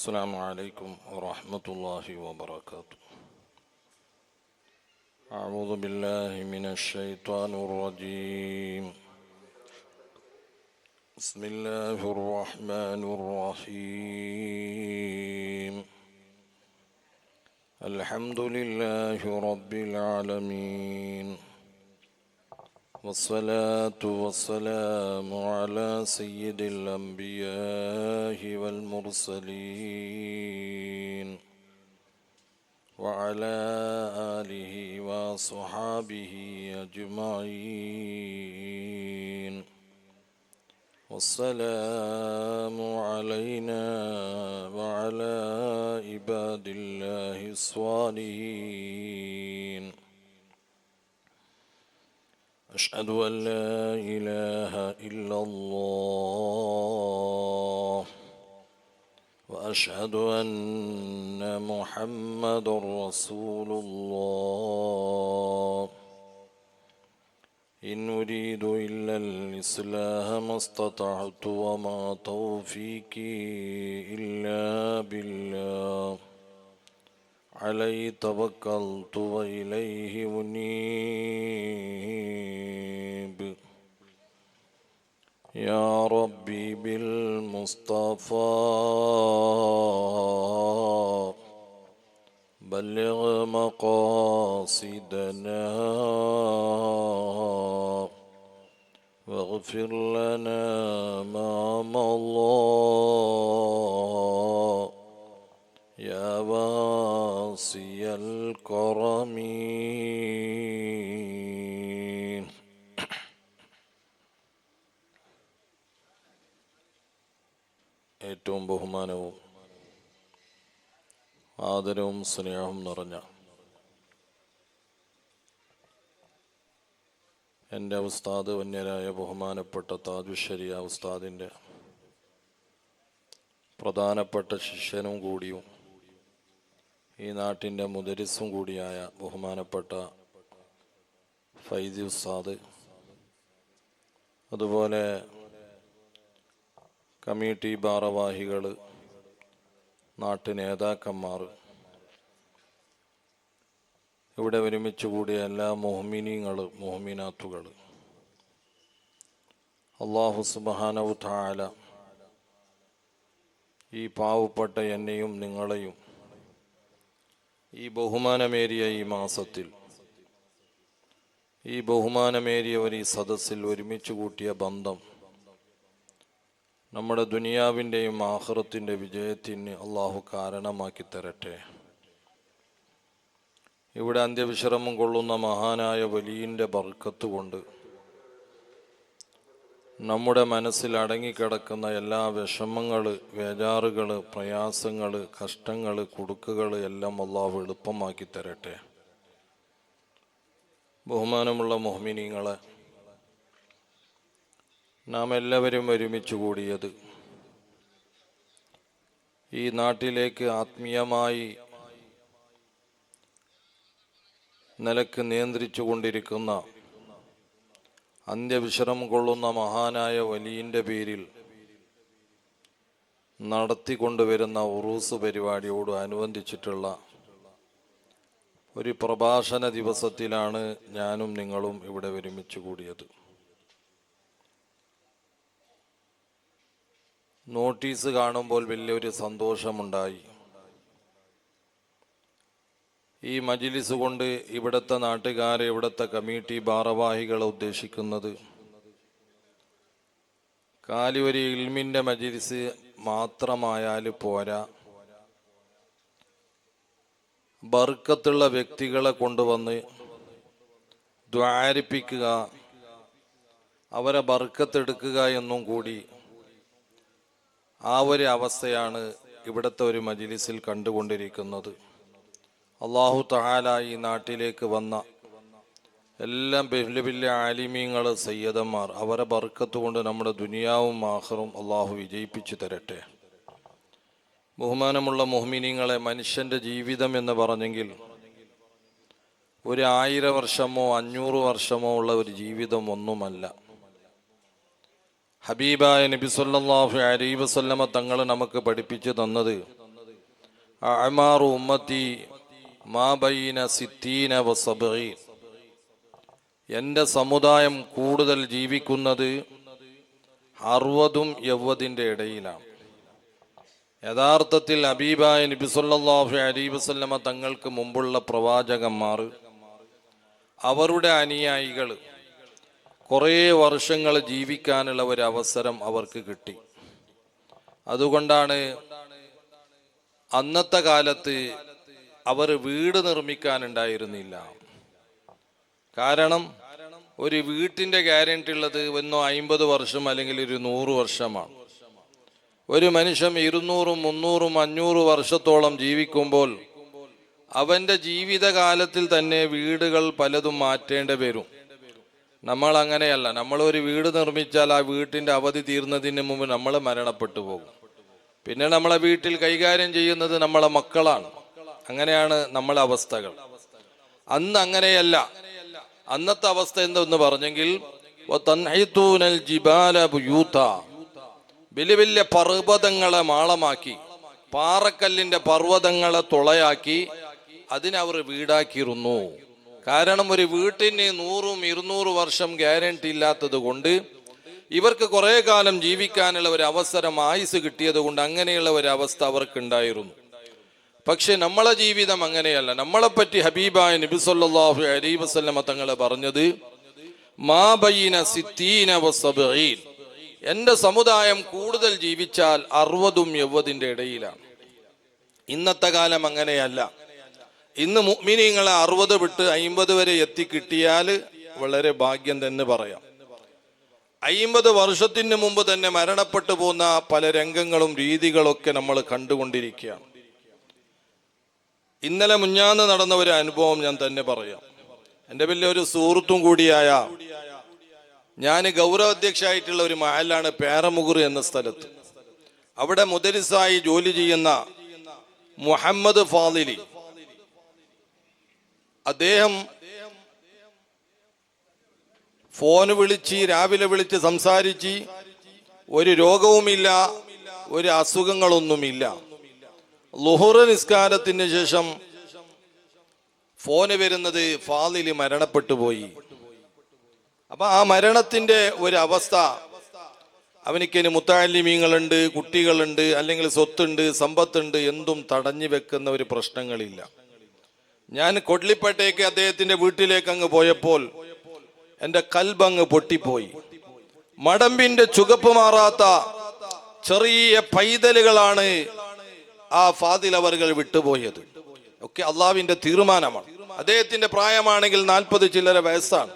السلام عليكم ورحمة الله وبركاته. أعوذ بالله من الشيطان الرجيم. بسم الله الرحمن الرحيم. الحمد لله رب العالمين، والصلاة والسلام على سيد الأنبياء والمرسلين وعلى آله وصحابه أجمعين، والسلام علينا وعلى عباد الله الصالحين. أشهد أن لا إله إلا الله، وأشهد أن محمد رسول الله. إن أريد إلا الإصلاح ما استطعت، وما توفيقي إلا بالله. عليه توكلت وإليه أنيب. يا ربي بالمصطفى بلغ مقاصدنا، واغفر لنا ما مضى يا واسع الكرم. ഏറ്റവും ബഹുമാനവും ആദരവും സ്നേഹവും നിറഞ്ഞ എൻ്റെ ഉസ്താദ് വന്യരായ ബഹുമാനപ്പെട്ട താജുശ്ശേരി ഉസ്താദിൻ്റെ പ്രധാനപ്പെട്ട ശിഷ്യനും കൂടിയും ഈ നാട്ടിൻ്റെ മുദരിസും കൂടിയായ ബഹുമാനപ്പെട്ട ഫൈസി ഉസ്താദ്, അതുപോലെ കമ്മിറ്റി ഭാരവാഹികൾ, നാട്ടു നേതാക്കന്മാർ, ഇവിടെ ഒരുമിച്ച് കൂടിയ എല്ലാ മുഹ്മിനീങ്ങൾ, മുഹ്മിനാത്തുകൾ, അല്ലാഹു സുബ്ഹാനഹു തആല ഈ പാവപ്പെട്ട എന്നെയും നിങ്ങളെയും ഈ ബഹുമാനമേറിയ ഈ മാസത്തിൽ, ഈ ബഹുമാനമേറിയ ഒരു സദസ്സിൽ ഒരുമിച്ച് കൂട്ടിയ ബന്ധം നമ്മുടെ ദുനിയാവിൻ്റെയും ആഖിറത്തിൻ്റെ വിജയത്തിന് അള്ളാഹു കാരണമാക്കി തരട്ടെ. ഇവിടെ അന്ത്യവിശ്രമം കൊള്ളുന്ന മഹാനായ വലിയൻ്റെ ബർക്കത്ത് കൊണ്ട് നമ്മുടെ മനസ്സിൽ അടങ്ങിക്കിടക്കുന്ന എല്ലാ വിഷമങ്ങൾ, വേജാറുകൾ, പ്രയാസങ്ങൾ, കഷ്ടങ്ങൾ, കുടുക്കുകൾ എല്ലാം അള്ളാഹു എളുപ്പമാക്കി തരട്ടെ. ബഹുമാനമുള്ള മുഅ്മിനീങ്ങളെ, നാം എല്ലാവരും ഒരുമിച്ച് കൂടിയത് ഈ നാട്ടിലേക്ക് ആത്മീയമായി നിലക്ക് നിയന്ത്രിച്ചു കൊണ്ടിരിക്കുന്ന, അന്ത്യവിശ്രമം കൊള്ളുന്ന മഹാനായ വലിയൻ്റെ പേരിൽ നടത്തിക്കൊണ്ടുവരുന്ന ഉറൂസ് പരിപാടിയോട് അനുബന്ധിച്ചിട്ടുള്ള ഒരു പ്രഭാഷണ ദിവസത്തിലാണ് ഞാനും നിങ്ങളും ഇവിടെ ഒരുമിച്ച് കൂടിയത്. നോട്ടീസ് കാണുമ്പോൾ വലിയൊരു സന്തോഷമുണ്ടായി. ഈ മജ്ലിസ് കൊണ്ട് ഇവിടുത്തെ നാട്ടുകാരെ, ഇവിടുത്തെ കമ്മിറ്റി ഭാരവാഹികളെ ഉദ്ദേശിക്കുന്നത് കാലി ഒരു ഇൽമിൻ്റെ മജ്ലിസ് മാത്രമായാൽ പോരാ, ബർക്കത്തുള്ള വ്യക്തികളെ കൊണ്ടുവന്ന് ദ്വാരിപ്പിക്കുക, അവരെ ബർക്കത്തെടുക്കുക എന്നും കൂടി ആ ഒരു അവസ്ഥയാണ് ഇവിടുത്തെ ഒരു മജ്ലിസിൽ കണ്ടുകൊണ്ടിരിക്കുന്നത്. അല്ലാഹു തആല ഈ നാട്ടിലേക്ക് വന്ന എല്ലാം വലിയ വലിയ ആലിമീങ്ങൾ, സയ്യിദന്മാർ, അവരെ ബർക്കത്ത് കൊണ്ട് നമ്മുടെ ദുനിയാവും ആഖിറും അല്ലാഹു വിജയിപ്പിച്ചു തരട്ടെ. ബഹുമാനമുള്ള മുഅ്മിനീങ്ങളെ, മനുഷ്യൻ്റെ ജീവിതം എന്ന് പറഞ്ഞെങ്കിൽ 1000 വർഷമോ 500 വർഷമോ ഉള്ള ഒരു ജീവിതം ഒന്നുമല്ല. ഹബീബായ നബി സല്ലല്ലാഹു അലൈഹി വസല്ലമ തങ്ങൾ നമുക്ക് പഠിപ്പിച്ചു തന്നത് അഅ്മാറു ഉമ്മത്തി മാ ബൈന സിത്തീന വസബഈൻ. എൻ്റെ സമുദായം കൂടുതൽ ജീവിക്കുന്നത് 60-ഉം 70-ന്റെ ഇടയിലാണ്. യഥാർത്ഥത്തിൽ ഹബീബായ നബി സല്ലല്ലാഹു അലൈഹി വസല്ലമ തങ്ങൾക്ക് മുമ്പുള്ള പ്രവാചകന്മാർ, അവരുടെ അനുയായികൾ കുറേ വർഷങ്ങൾ ജീവിക്കാനുള്ള ഒരു അവസരം അവർക്ക് കിട്ടി. അതുകൊണ്ടാണ് അന്നത്തെ കാലത്ത് അവർ വീട് നിർമ്മിക്കാനുണ്ടായിരുന്നില്ല. കാരണം ഒരു വീട്ടിന്റെ ഗ്യാരണ്ടി ഉള്ളത് 50 വർഷം അല്ലെങ്കിൽ 100 വർഷമാണ്. ഒരു മനുഷ്യൻ 200, 300, 500 വർഷത്തോളം ജീവിക്കുമ്പോൾ അവന്റെ ജീവിതകാലത്തിൽ തന്നെ വീടുകൾ പലതും മാറ്റേണ്ടി വരും. നമ്മൾ അങ്ങനെയല്ല. നമ്മൾ ഒരു വീട് നിർമ്മിച്ചാൽ ആ വീട്ടിന്റെ അവധി തീർന്നതിന് മുമ്പ് നമ്മൾ മരണപ്പെട്ടു പോകും. പിന്നെ നമ്മളെ വീട്ടിൽ കൈകാര്യം ചെയ്യുന്നത് നമ്മളെ മക്കളാണ്. അങ്ങനെയാണ് നമ്മളെ അവസ്ഥകൾ. അന്ന് അങ്ങനെയല്ല. അന്നത്തെ അവസ്ഥ എന്തെന്ന് പറഞ്ഞെങ്കിൽ വലിയ വലിയ പർവ്വതങ്ങളെ മാളമാക്കി, പാറക്കല്ലിന്റെ പർവ്വതങ്ങളെ തുളയാക്കി അതിനവർ വീടാക്കിയിരുന്നു. കാരണം ഒരു വീട്ടിന് 100, 200 വർഷം ഗ്യാരണ്ടി ഇല്ലാത്തത് കൊണ്ട് ഇവർക്ക് കുറെ കാലം ജീവിക്കാനുള്ള ഒരു അവസരം, ആയുസ് കിട്ടിയത് കൊണ്ട് അങ്ങനെയുള്ള ഒരു അവസ്ഥ അവർക്കുണ്ടായിരുന്നു. പക്ഷെ നമ്മളെ ജീവിതം അങ്ങനെയല്ല. നമ്മളെപ്പറ്റി ഹബീബായ നബി സല്ലല്ലാഹു അലൈഹി വസല്ലമ തങ്ങൾ പറഞ്ഞത് മാ ബൈന സിത്തീന വസബഈൻ. എൻ്റെ സമുദായം കൂടുതൽ ജീവിച്ചാൽ 60-ഉം 70-ന്റെ ഇടയിലാണ്. ഇന്നത്തെ കാലം അങ്ങനെയല്ല. ഇന്ന് മുഅ്മിനീങ്ങളെ 60 വിട്ട് 50 വരെ എത്തിക്കിട്ടിയാൽ വളരെ ഭാഗ്യം തന്നെ പറയാം. 50 വർഷത്തിന് മുമ്പ് തന്നെ മരണപ്പെട്ടു പോകുന്ന പല രംഗങ്ങളും രീതികളൊക്കെ നമ്മൾ കണ്ടുകൊണ്ടിരിക്കുകയാണ്. ഇന്നലെ മുഞ്ഞാന്ന് നടന്ന ഒരു അനുഭവം ഞാൻ തന്നെ പറയാം. എൻ്റെ വലിയൊരു സുഹൃത്തും കൂടിയായ, ഞാൻ ഗൗരവാധ്യക്ഷയായിട്ടുള്ള ഒരു മഹലാണ് പേരമുകുർ എന്ന സ്ഥലത്ത്. അവിടെ മുദരിസായി ജോലി ചെയ്യുന്ന മുഹമ്മദ് ഫാദിലി, അദ്ദേഹം ഫോൺ വിളിച്ച് രാവിലെ വിളിച്ച് സംസാരിച്ച് ഒരു രോഗവുമില്ല, ഒരു അസുഖങ്ങളൊന്നുമില്ല. ളുഹുർ നിസ്കാരത്തിന് ശേഷം ഫോന് വരുന്നത് ഫാദിലി മരണപ്പെട്ടു പോയി. അപ്പൊ ആ മരണത്തിന്റെ ഒരു അവസ്ഥ, അവനിക്കിന് മുത്തഅല്ലിമീങ്ങളുണ്ട്, കുട്ടികളുണ്ട്, അല്ലെങ്കിൽ സ്വത്തുണ്ട്, സമ്പത്തുണ്ട്, എന്തും തടഞ്ഞു വെക്കുന്ന ഒരു പ്രശ്നങ്ങളില്ല. ഞാൻ കൊഡ്ലിപ്പേട്ടയ്ക്ക് അദ്ദേഹത്തിന്റെ വീട്ടിലേക്ക് അങ്ങ് പോയപ്പോൾ എന്റെ കൽബ് അങ്ങ് പൊട്ടിപ്പോയി. മടമ്പിന്റെ ചുവപ്പ് മാറാത്ത ചെറിയ പൈതലുകളാണ് ആ ഫാദിൽ അവർകൾ വിട്ടുപോയത്. ഒക്കെ അള്ളാഹുവിന്റെ തീരുമാനമാണ്. അദ്ദേഹത്തിന്റെ പ്രായമാണെങ്കിൽ 40 ചില്ലറ വയസ്സാണ്.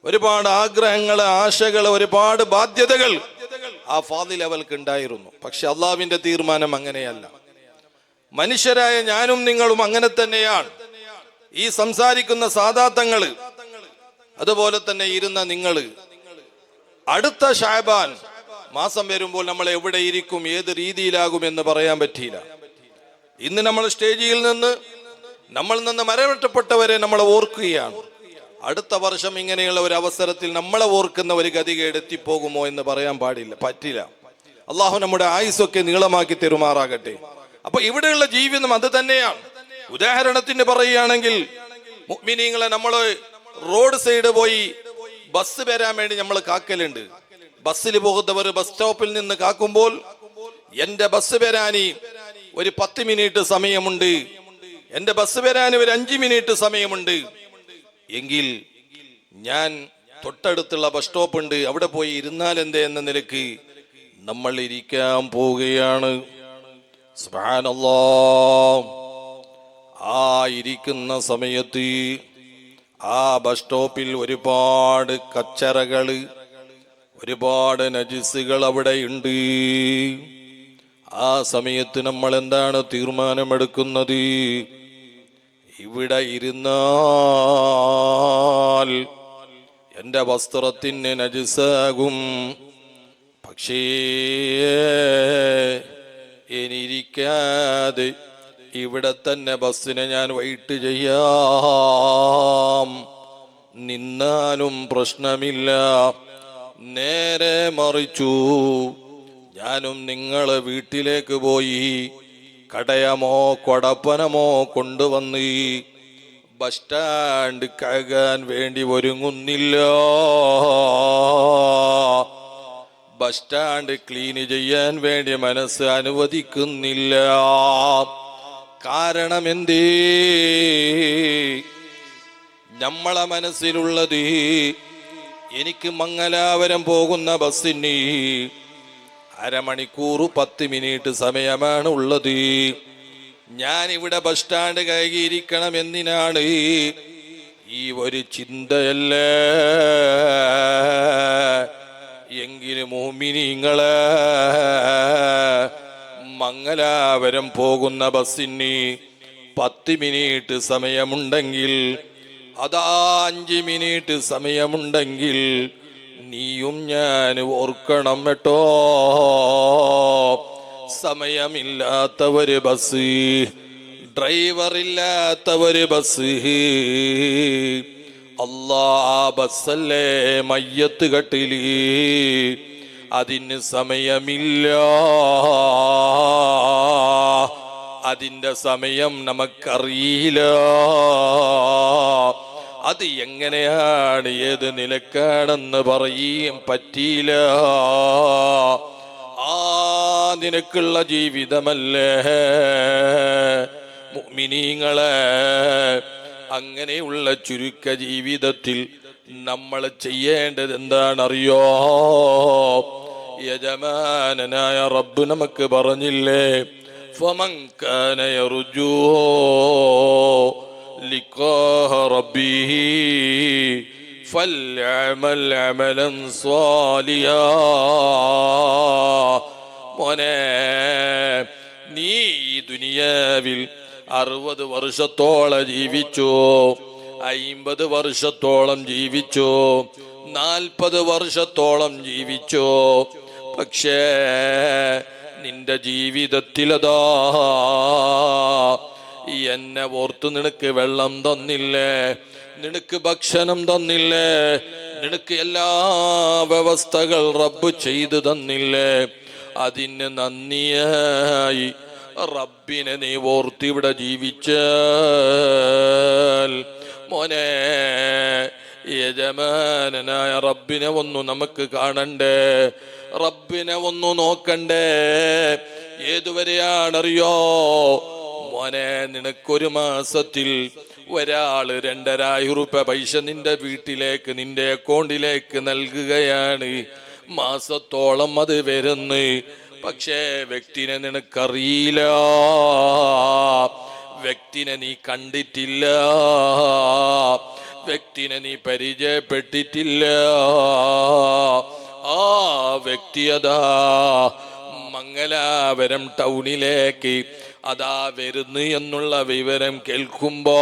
ഒരുപാട് ആഗ്രഹങ്ങൾ, ആശകൾ, ഒരുപാട് ബാധ്യതകൾ ആ ഫാദിൽ അവൾക്ക് ഉണ്ടായിരുന്നു. പക്ഷെ അള്ളാഹുവിന്റെ തീരുമാനം അങ്ങനെയല്ല. മനുഷ്യരായ ഞാനും നിങ്ങളും അങ്ങനെ തന്നെയാണ്. ഈ സംസാരിക്കുന്ന സാദാത്തങ്ങള്, അതുപോലെ തന്നെ ഇരുന്ന നിങ്ങള്, അടുത്ത ശഅബാൻ മാസം വരുമ്പോൾ നമ്മൾ എവിടെ ഇരിക്കും, ഏത് രീതിയിലാകും എന്ന് പറയാൻ പറ്റിയില്ല. ഇന്ന് നമ്മൾ സ്റ്റേജിൽ നിന്ന് മരണപ്പെട്ടവരെ നമ്മൾ ഓർക്കുകയാണ്. അടുത്ത വർഷം ഇങ്ങനെയുള്ള ഒരു അവസരത്തിൽ നമ്മളെ ഓർക്കുന്ന ഒരു ഗതികേട് എത്തിപ്പോകുമോ എന്ന് പറയാൻ പറ്റില്ല. അള്ളാഹു നമ്മുടെ ആയുസ്സൊക്കെ നീളമാക്കി തെരുമാറാകട്ടെ. അപ്പൊ ഇവിടെയുള്ള ജീവിതം അത് തന്നെയാണ്. ഉദാഹരണത്തിന് പറയുകയാണെങ്കിൽ, മുഅ്മിനീങ്ങളെ നമ്മൾ റോഡ് സൈഡ് പോയി ബസ് വരാൻ വേണ്ടി നമ്മൾ കാക്കലുണ്ട്. ബസ്സിൽ പോകുന്നവർ ബസ് സ്റ്റോപ്പിൽ നിന്ന് കാക്കുമ്പോൾ എന്റെ ബസ് വരാനി ഒരു 10 മിനിറ്റ് സമയമുണ്ട്, എന്റെ ബസ് വരാൻ ഒരു 5 മിനിറ്റ് സമയമുണ്ട് എങ്കിൽ ഞാൻ തൊട്ടടുത്തുള്ള ബസ് സ്റ്റോപ്പ് ഉണ്ട്, അവിടെ പോയി ഇരുന്നാൽ എന്തേ എന്ന നിലക്ക് നമ്മൾ ഇരിക്കാൻ പോവുകയാണ്. സുബ്ഹാനല്ലാഹ്. ആ ഇരിക്കുന്ന സമയത്ത് ആ ബസ് സ്റ്റോപ്പിൽ ഒരുപാട് കച്ചറകള്, ഒരുപാട് നജിസുകൾ അവിടെ ഉണ്ട്. ആ സമയത്ത് നമ്മൾ എന്താണ് തീരുമാനമെടുക്കുന്നത്? ഇവിടെ ഇരുന്നാൽ എന്റെ വസ്ത്രത്തിന് നജിസാകും, പക്ഷേ എനിരിക്കാതെ ഇവിടെ തന്നെ ബസ്സിനെ ഞാൻ വെയിറ്റ് ചെയ്യാം, നിന്നാലും പ്രശ്നമില്ല. നേരെ മറിച്ചു ഞാനും നിങ്ങളെ വീട്ടിലേക്ക് പോയി കടയമോ കൊടപ്പനമോ കൊണ്ടുവന്ന് ബസ് സ്റ്റാൻഡ് കഴുകാൻ വേണ്ടി ഒരുങ്ങുന്നില്ല. ബസ് സ്റ്റാൻഡ് ക്ലീൻ ചെയ്യാൻ വേണ്ടി മനസ്സ് അനുവദിക്കുന്നില്ല. കാരണം എന്തേ? നമ്മളെ മനസ്സിലുള്ളത് എനിക്ക് മംഗലാപുരം പോകുന്ന ബസ്സിന് അരമണിക്കൂർ 10 മിനിറ്റ് സമയമാണ് ഉള്ളത്. ഞാനിവിടെ ബസ് സ്റ്റാൻഡ് കയറിയിരിക്കണം എന്തിനാണ്? ഈ ഒരു ചിന്തയല്ലേ? എങ്കിലും മുഅ്മിനീങ്ങളെ, മംഗലാപുരം പോകുന്ന ബസ്സിന് 10 മിനിറ്റ് സമയമുണ്ടെങ്കിൽ, അതാ 5 മിനിറ്റ് സമയമുണ്ടെങ്കിൽ നീയും ഞാൻ ഓർക്കണം കേട്ടോ. സമയമില്ലാത്ത ഒരു ബസ്, ഡ്രൈവറില്ലാത്ത ഒരു ബസ്, അല്ലാ ബസ്സല്ലേ മയ്യത്ത് കട്ടില്, അതിന് സമയമില്ല. അതിൻ്റെ സമയം നമുക്കറിയില്ല. അത് എങ്ങനെയാണ് ഏത് നിലക്കാണെന്ന് പറയാൻ പറ്റിയില്ല. ആ നിനക്കുള്ള ജീവിതമല്ലേ മുഅ്മിനീങ്ങളെ? അങ്ങനെയുള്ള ചുരുക്ക ജീവിതത്തിൽ നമ്മൾ ചെയ്യേണ്ടത് എന്താണെന്നറിയോ? യജമാനനായ റബ്ബ് നമുക്ക് പറഞ്ഞില്ലേ, ഫമൻ കാന യർജൂ ലിഖാഅ റബ്ബിഹി ഫൽയഅമൽ അമലൻ സ്വാലിഹാ. മോനെ, നീ ഈ ദുനിയാവിൽ 60 വർഷത്തോളം ജീവിച്ചു, 50 വർഷത്തോളം ജീവിച്ചു, 40 വർഷത്തോളം ജീവിച്ചു. പക്ഷേ നിന്റെ ജീവിതത്തിലതാ എന്നെ ഓർത്ത് നിനക്ക് വെള്ളം തന്നില്ലേ, നിനക്ക് ഭക്ഷണം തന്നില്ലേ, നിനക്ക് എല്ലാ വ്യവസ്ഥകൾ റബ്ബ് ചെയ്തു തന്നില്ലേ? അതിന് നന്ദിയായി റബ്ബിനെ നീ ഓർത്തിവിടെ ജീവിച്ചാൽ മോനെ, യജമാനനായ റബ്ബിനെ ഒന്ന് നമുക്ക് കാണണ്ടേ, റബ്ബിനെ ഒന്ന് നോക്കണ്ടേ. ഏതുവരെയാണറിയോ മോനെ? നിനക്കൊരു മാസത്തിൽ ഒരാള് 2,500 രൂപ പൈസ നിന്റെ വീട്ടിലേക്ക്, നിന്റെ അക്കൗണ്ടിലേക്ക് നൽകുകയാണ്. മാസത്തോളം അത് വരുന്നു. പക്ഷേ വ്യക്തിനെ നിനക്കറിയില്ല, വ്യക്തിനെ നീ കണ്ടിട്ടില്ല, വ്യക്തിനെ നീ പരിചയപ്പെട്ടിട്ടില്ല. ആ വ്യക്തി അതാ മംഗലാപുരം ടൗണിലേക്ക് അതാ വരുന്നു എന്നുള്ള വിവരം കേൾക്കുമ്പോ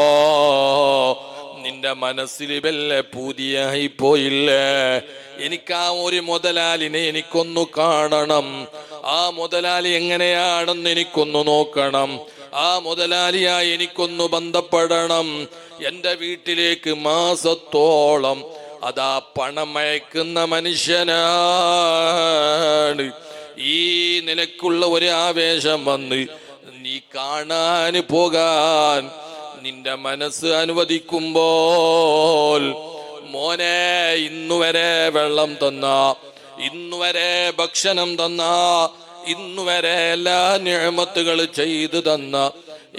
നിന്റെ മനസ്സിൽ വല്ല പൂതിയായി പോയില്ലേ? എനിക്ക് ആ ഒരു മുതലാളിനെ എനിക്കൊന്നു കാണണം, ആ മുതലാളി എങ്ങനെയാണെന്ന് എനിക്കൊന്നു നോക്കണം, ആ മുതലാളിയായി എനിക്കൊന്നു ബന്ധപ്പെടണം. എൻ്റെ വീട്ടിലേക്ക് മാസത്തോളം അതാ പണം അയക്കുന്ന മനുഷ്യനാണ്. ഈ നിലക്കുള്ള ഒരു ആവേശം വന്ന് നീ കാണാൻ പോകാൻ നിന്റെ മനസ്സ് അനുവദിക്കുമ്പോൾ മോനെ, ഇന്നുവരെ വെള്ളം തന്ന, ഇന്നുവരെ ഭക്ഷണം തന്ന, ഇന്നുവരെ എല്ലാ നിഅമത്തുകൾ ചെയ്തു തന്ന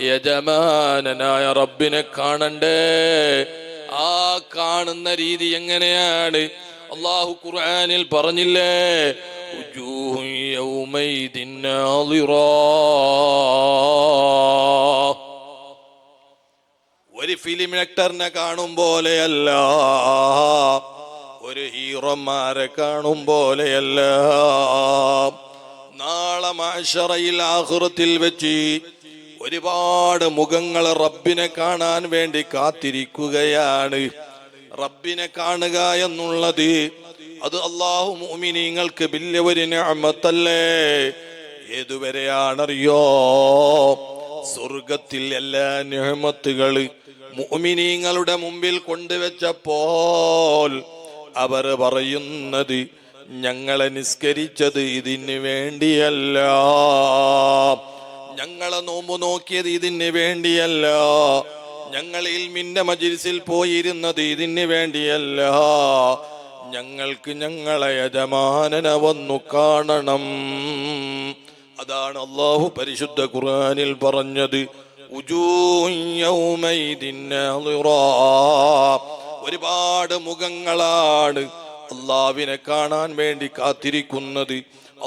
യജമാനനായ റബ്ബിനെ കാണണ്ടേ? ആ കാണുന്ന രീതി എങ്ങനെയാണ്? അല്ലാഹു ഖുർആനിൽ പറഞ്ഞില്ലേ, ഉജൂഹു യൗമൈദിൻ നാളിറാ. ഒരു ഫിലിം ആക്ടറിനെ കാണും പോലെയല്ല, ഒരു ഹീറോമാരെ കാണും പോലെയല്ല. നാളെ മഹ്ശറയിൽ ആഖിറത്തിൽ വെച്ച് ഒരുപാട് മുഖങ്ങൾ റബ്ബിനെ കാണാൻ വേണ്ടി കാത്തിരിക്കുകയാണ്. റബ്ബിനെ കാണുക എന്നുള്ളത് അത് അല്ലാഹു മുഅ്മിനീങ്ങൾക്ക് വലിയ ഒരു നിഅമത്തല്ലേ? ഏതുവരെയാണറിയോ? സ്വർഗത്തിൽ എല്ലാ നിഅമത്തുകൾ മുഅ്മിനീങ്ങളുടെ മുമ്പിൽ കൊണ്ടുവച്ചപ്പോൾ അവർ പറയുന്നത്, ഞങ്ങളെ നിസ്കരിച്ചത് ഇതിന് വേണ്ടിയല്ല, ഞങ്ങളെ നോമ്പ് നോക്കിയത് ഇതിന് വേണ്ടിയല്ല, ഞങ്ങൾ ഇൽമിന്റെ മജ്‌ലിസിൽ പോയിരുന്നത് ഇതിന് വേണ്ടിയല്ല, ഞങ്ങൾക്ക് ഞങ്ങളെ യജമാനനെ വന്നു കാണണം. അതാണ് അല്ലാഹു പരിശുദ്ധ ഖുർആനിൽ പറഞ്ഞത്. ഒരുപാട് മുഖങ്ങളാണ് അള്ളാഹുവിനെ കാണാൻ വേണ്ടി കാത്തിരിക്കുന്നത്.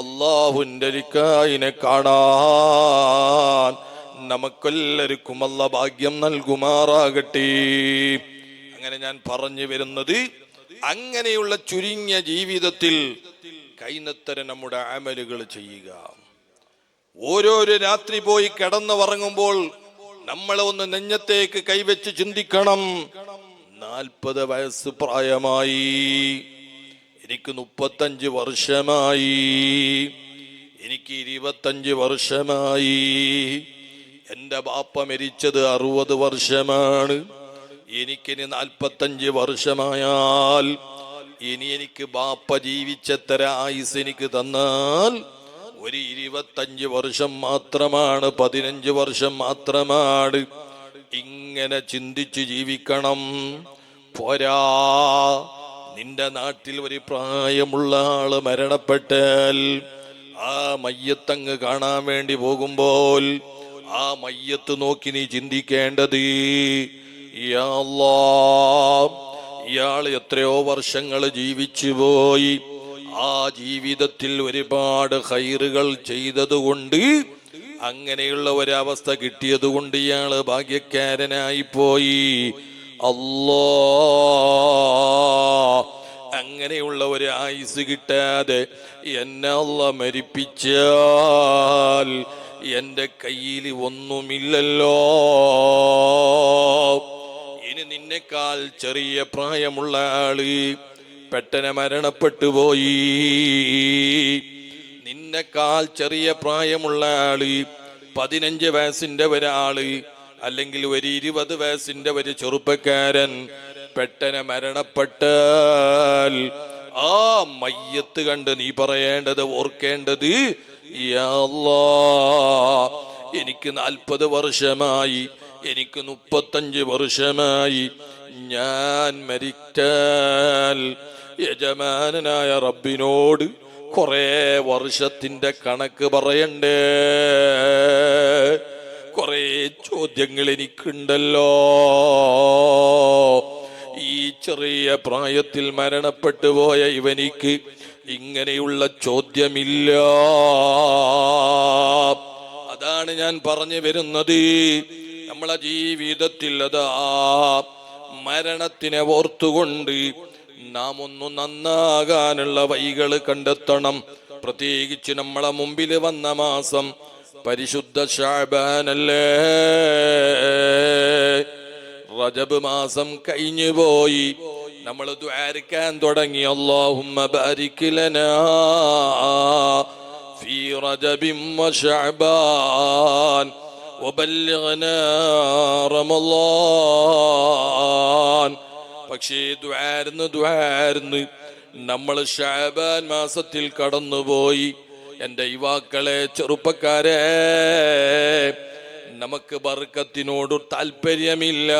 അള്ളാഹുവിന്റെ ലിഖായിനെ കാണാൻ നമുക്കെല്ലാവർക്കും അല്ലാഹ് ഭാഗ്യം നൽകുമാറാകട്ടെ. അങ്ങനെ ഞാൻ പറഞ്ഞു വരുന്നത്, അങ്ങനെയുള്ള ചുരുങ്ങിയ ജീവിതത്തിൽ കൈനത്തര നമ്മുടെ അമലുകൾ ചെയ്യുക. ഓരോരോ രാത്രി പോയി കിടന്നുറങ്ങുമ്പോൾ നമ്മളെ ഒന്ന് നെഞ്ഞത്തേക്ക് കൈവച്ച് ചിന്തിക്കണം. 40 വയസ്സ് പ്രായമായി, എനിക്ക് 35 വർഷമായി, എനിക്ക് 25 വർഷമായി, എൻ്റെ ബാപ്പ മരിച്ചത് 60 വർഷമാണ്, എനിക്കിനി 45 വർഷമായാൽ ഇനി എനിക്ക് ബാപ്പ ജീവിച്ചെത്ര ആയുസ് എനിക്ക് തന്നാൽ ഒരു 25 വർഷം മാത്രമാണ്, 15 വർഷം മാത്രമാണ്. ഇങ്ങനെ ചിന്തിച്ച് ജീവിക്കണം. പോരാ, നിന്റെ നാട്ടിൽ ഒരു പ്രായമുള്ള ആള് മരണപ്പെട്ടാൽ ആ മയ്യത്തങ്ങ് കാണാൻ വേണ്ടി പോകുമ്പോൾ ആ മയ്യത്ത് നോക്കി നീ ചിന്തിക്കേണ്ടത്, യാ അല്ലാഹ്, ഇയാൾ എത്രയോ വർഷങ്ങൾ ജീവിച്ചു പോയി, ആ ജീവിതത്തിൽ ഒരുപാട് ഖൈറുകൾ ചെയ്തതുകൊണ്ട്, അങ്ങനെയുള്ള ഒരവസ്ഥ കിട്ടിയത് കൊണ്ട് ഇയാള് ഭാഗ്യക്കാരനായി പോയി. അല്ലാഹ്, അങ്ങനെയുള്ള ഒരു ആയുസ് കിട്ടാതെ എന്നെ അല്ലാഹ് മരിപ്പിച്ചാൽ എൻ്റെ കയ്യിൽ ഒന്നുമില്ലല്ലോ. ഇനി നിന്നെക്കാൾ ചെറിയ പ്രായമുള്ള ആള് പെട്ടെന്ന് മരണപ്പെട്ടു പോയി, നിന്നെക്കാൾ ചെറിയ പ്രായമുള്ള ആള് 15 വയസ്സിന്റെ ഒരാള് അല്ലെങ്കിൽ ഒരു 20 വയസ്സിന്റെ ഒരു ചെറുപ്പക്കാരൻ പെട്ടെന്ന് മരണപ്പെട്ടാൽ ആ മയ്യത്ത് കണ്ട് നീ പറയേണ്ടത്, ഓർക്കേണ്ടത്, യാ അല്ലാഹ്, എനിക്ക് 40 വർഷമായി, എനിക്ക് 35 വർഷമായി, ഞാൻ മരിച്ചാൽ യജമാനനായ റബ്ബിനോട് കുറെ വർഷത്തിന്റെ കണക്ക് പറയണ്ടേ, കുറെ ചോദ്യങ്ങൾ എനിക്കുണ്ടല്ലോ. ഈ ചെറിയ പ്രായത്തിൽ മരണപ്പെട്ടു പോയ ഇവനിക്ക് ഇങ്ങനെയുള്ള ചോദ്യമില്ല. അതാണ് ഞാൻ പറഞ്ഞു വരുന്നത്. നമ്മളെ ജീവിതത്തിൽ അതാ മരണത്തിനെ ഓർത്തുകൊണ്ട് നാം ഒന്ന് നന്നാകാനുള്ള വഴികൾ കണ്ടെത്തണം. പ്രത്യേകിച്ച് നമ്മളെ മുമ്പിൽ വന്ന മാസം പരിശുദ്ധ ശഅബാനല്ലേ, റജബ് മാസം കഴിഞ്ഞു പോയി. നമ്മൾ ദുആരിക്കാൻ തുടങ്ങി, അല്ലാഹുമ്മ ബാരിക് ലനാ ഫീ റജബിൻ വശഅബാൻ വബല്ലിഗ്നാ റമളാൻ. പക്ഷേ ദ്വാരന്ന് നമ്മൾ ശഅബാൻ മാസത്തിൽ കടന്നുപോയി. എൻ്റെ യുവാക്കളെ, ചെറുപ്പക്കാരെ, നമുക്ക് ബർക്കത്തിനോട് താല്പര്യമില്ല.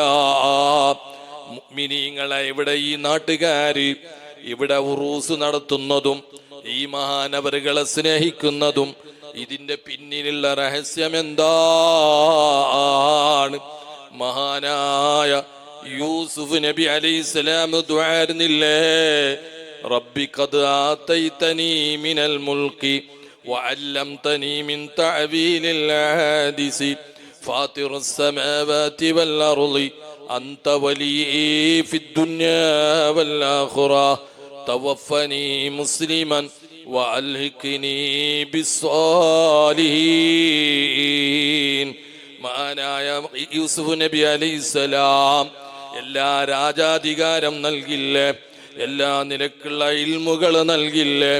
മുഅ്മിനീങ്ങളെ, ഇവിടെ ഈ നാട്ടുകാര് ഇവിടെ ഉറൂസ് നടത്തുന്നതും ഈ മഹാനവറുകളെ സ്നേഹിക്കുന്നതും ഇതിന്റെ പിന്നിലുള്ള രഹസ്യം എന്താണ്? മഹാനായ യൂസുഫ് നബി അലൈഹിസ്സലാം ദുആർന്നില്ലേ, റബ്ബി ഖദ് ആതൈതനി മിനൽ മുൽക്കി വഅല്ലംതനി മിൻ തഅവീലിൽ ഹാദിസി ഫാത്തിറസ് സമാവാതി വൽ അർളി അൻത വലി ഫിദ് ദുനിയാ വൽ ആഖിറ തവഫനി മുസ്ലിമൻ വഅൽഹിഖ്നി ബിസ്സാലിഹീൻ. മഹാനായ യൂസുഫ് നബി അലൈഹിസ്സലാം എല്ലാ രാജാധികാരം നൽകില്ലേ, എല്ലാ നിനക്കുള്ള ഇൽമുകൾ നൽകില്ലേ,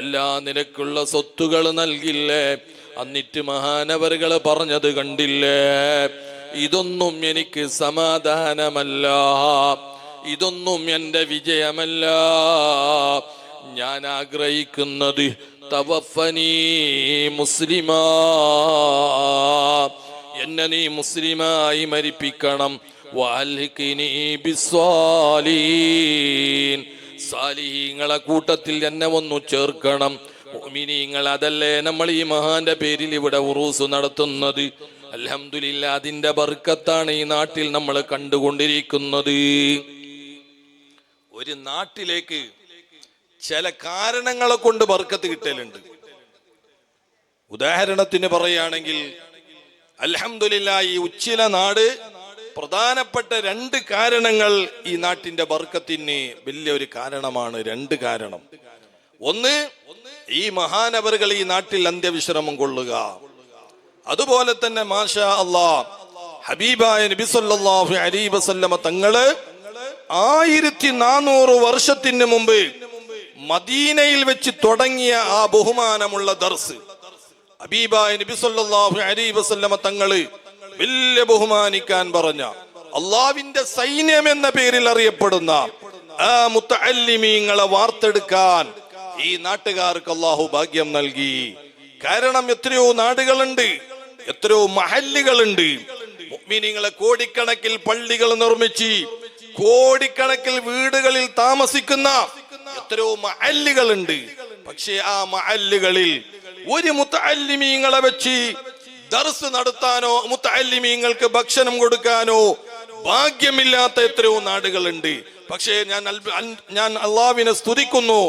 എല്ലാ നിനക്കുള്ള സ്വത്തുകൾ നൽകില്ലേ, എന്നിട്ട് മഹാനവറുകൾ പറഞ്ഞത് കണ്ടില്ലേ, ഇതൊന്നും എനിക്ക് സമാധാനമല്ല, ഇതൊന്നും എൻ്റെ വിജയമല്ല. ഞാൻ ആഗ്രഹിക്കുന്നത് തവഫനി മുസ്ലിമാ, എന്നെ നീ മുസ്ലിമായി മരിപ്പിക്കണം. വഅൽഹിഖ്നി ബിസ്സാലിഹീൻ, സാലിഹീങ്ങളെ കൂട്ടത്തിൽ എന്നെ ഒന്ന് ചേർക്കണം. മുഅ്മിനീങ്ങൾ, അതല്ലേ നമ്മൾ ഈ മഹാന്റെ പേരിൽ ഇവിടെ ഉറൂസ് നടത്തുന്നത്. അൽഹംദുലില്ലാ, അതിന്റെ ബർക്കത്താണ് ഈ നാട്ടിൽ നമ്മൾ കണ്ടുകൊണ്ടിരിക്കുന്നത്. ഒരു നാട്ടിലേക്ക് ചില കാരണങ്ങളെ കൊണ്ട് ബർക്കത്ത് കിട്ടലുണ്ട്. ഉദാഹരണത്തിന് പറയുകയാണെങ്കിൽ, അൽഹംദുലില്ലാ, ഈ ഉച്ചില നാട് പ്രധാനപ്പെട്ട 2 കാരണങ്ങൾ ഈ നാട്ടിന്റെ ബർക്കത്തിന് വലിയൊരു കാരണമാണ്. 2 കാരണം. ഒന്ന്, ഈ മഹാനവറുകൾ ഈ നാട്ടിൽ അന്ത്യവിശ്രമം കൊള്ളുക. അതുപോലെ തന്നെ മാഷാ അല്ലാഹ് ഹബീബായ നബി സല്ലല്ലാഹു അലൈഹി വസല്ലമ തങ്ങള് 1400 വർഷത്തിന് മുമ്പ് മദീനയിൽ വെച്ച് തുടങ്ങിയ ആ ബഹുമാനമുള്ള ദർസ് ഹബീബായ നബി സല്ലല്ലാഹു അലൈഹി വസല്ലമ തങ്ങള് വലിയ ബഹുമാനിക്കാൻ പറഞ്ഞ, അള്ളാഹുവിന്റെ സൈന്യം എന്ന പേരിൽ അറിയപ്പെടുന്ന ആ മുത്തഅല്ലിമീങ്ങളെ വാർത്തെടുക്കാൻ ഈ നാട്ടുകാർക്ക് അള്ളാഹു ഭാഗ്യം നൽകി. കാരണം എത്രയോ നാടുകളുണ്ട്, എത്രയോ മഹല്ലുകളുണ്ട്. മുഅ്മിനീങ്ങളെ കോടിക്കണക്കിൽ പള്ളികൾ നിർമ്മിച്ച് കോടിക്കണക്കിൽ വീടുകളിൽ താമസിക്കുന്ന എത്രയോ മഹല്ലുകളുണ്ട്. പക്ഷേ ആ മഹല്ലുകളിൽ ഒരു മുത്തഅല്ലിമീങ്ങളെ വെച്ച് ദർസ് നടത്താനോ മുത്തഅല്ലിമീങ്ങൾക്ക് ഭക്ഷണം കൊടുക്കാനോ ഭാഗ്യമില്ലാത്ത എത്രയോ നാടുകളുണ്ട്. പക്ഷേ ഞാൻ അള്ളാഹുവിനെ സ്തുതിക്കുന്നു,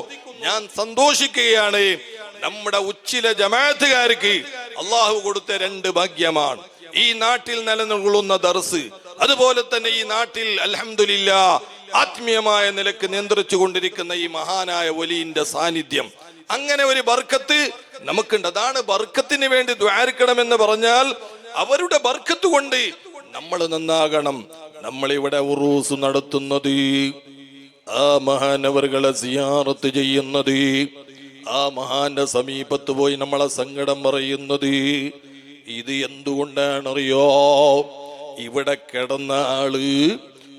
ഞാൻ സന്തോഷിക്കുകയാണ്. നമ്മുടെ ഉച്ചില ജമാഅത്തുകാർക്ക് അള്ളാഹു കൊടുത്ത 2 ഭാഗ്യമാണ്. ഈ നാട്ടിൽ നിലനിൽക്കുന്ന ദർസ്, അതുപോലെ തന്നെ ഈ നാട്ടിൽ അൽഹംദുലില്ലാ ആത്മീയമായ നിലക്ക് നിയന്ത്രിച്ചു കൊണ്ടിരിക്കുന്ന ഈ മഹാനായ വലിയുടെ സാന്നിധ്യം. അങ്ങനെ ഒരു ബർക്കത്ത് നമുക്കുണ്ട്. അതാണ് ബർക്കത്തിന് വേണ്ടി ദ്വാരിക്കണമെന്ന് പറഞ്ഞാൽ, അവരുടെ ബർക്കത്ത് കൊണ്ട് നമ്മൾ നന്നാകണം. നമ്മളിവിടെ ഉറൂസ് നടത്തുന്നത്, ആ മഹാനവറുകളെ സിയാറത്ത് ചെയ്യുന്നത്, ആ മഹാന്റെ സമീപത്ത് പോയി നമ്മളെ സങ്കടം പറയുന്നത്, ഇത് എന്തുകൊണ്ടാണറിയോ? ഇവിടെ കിടന്ന ആള്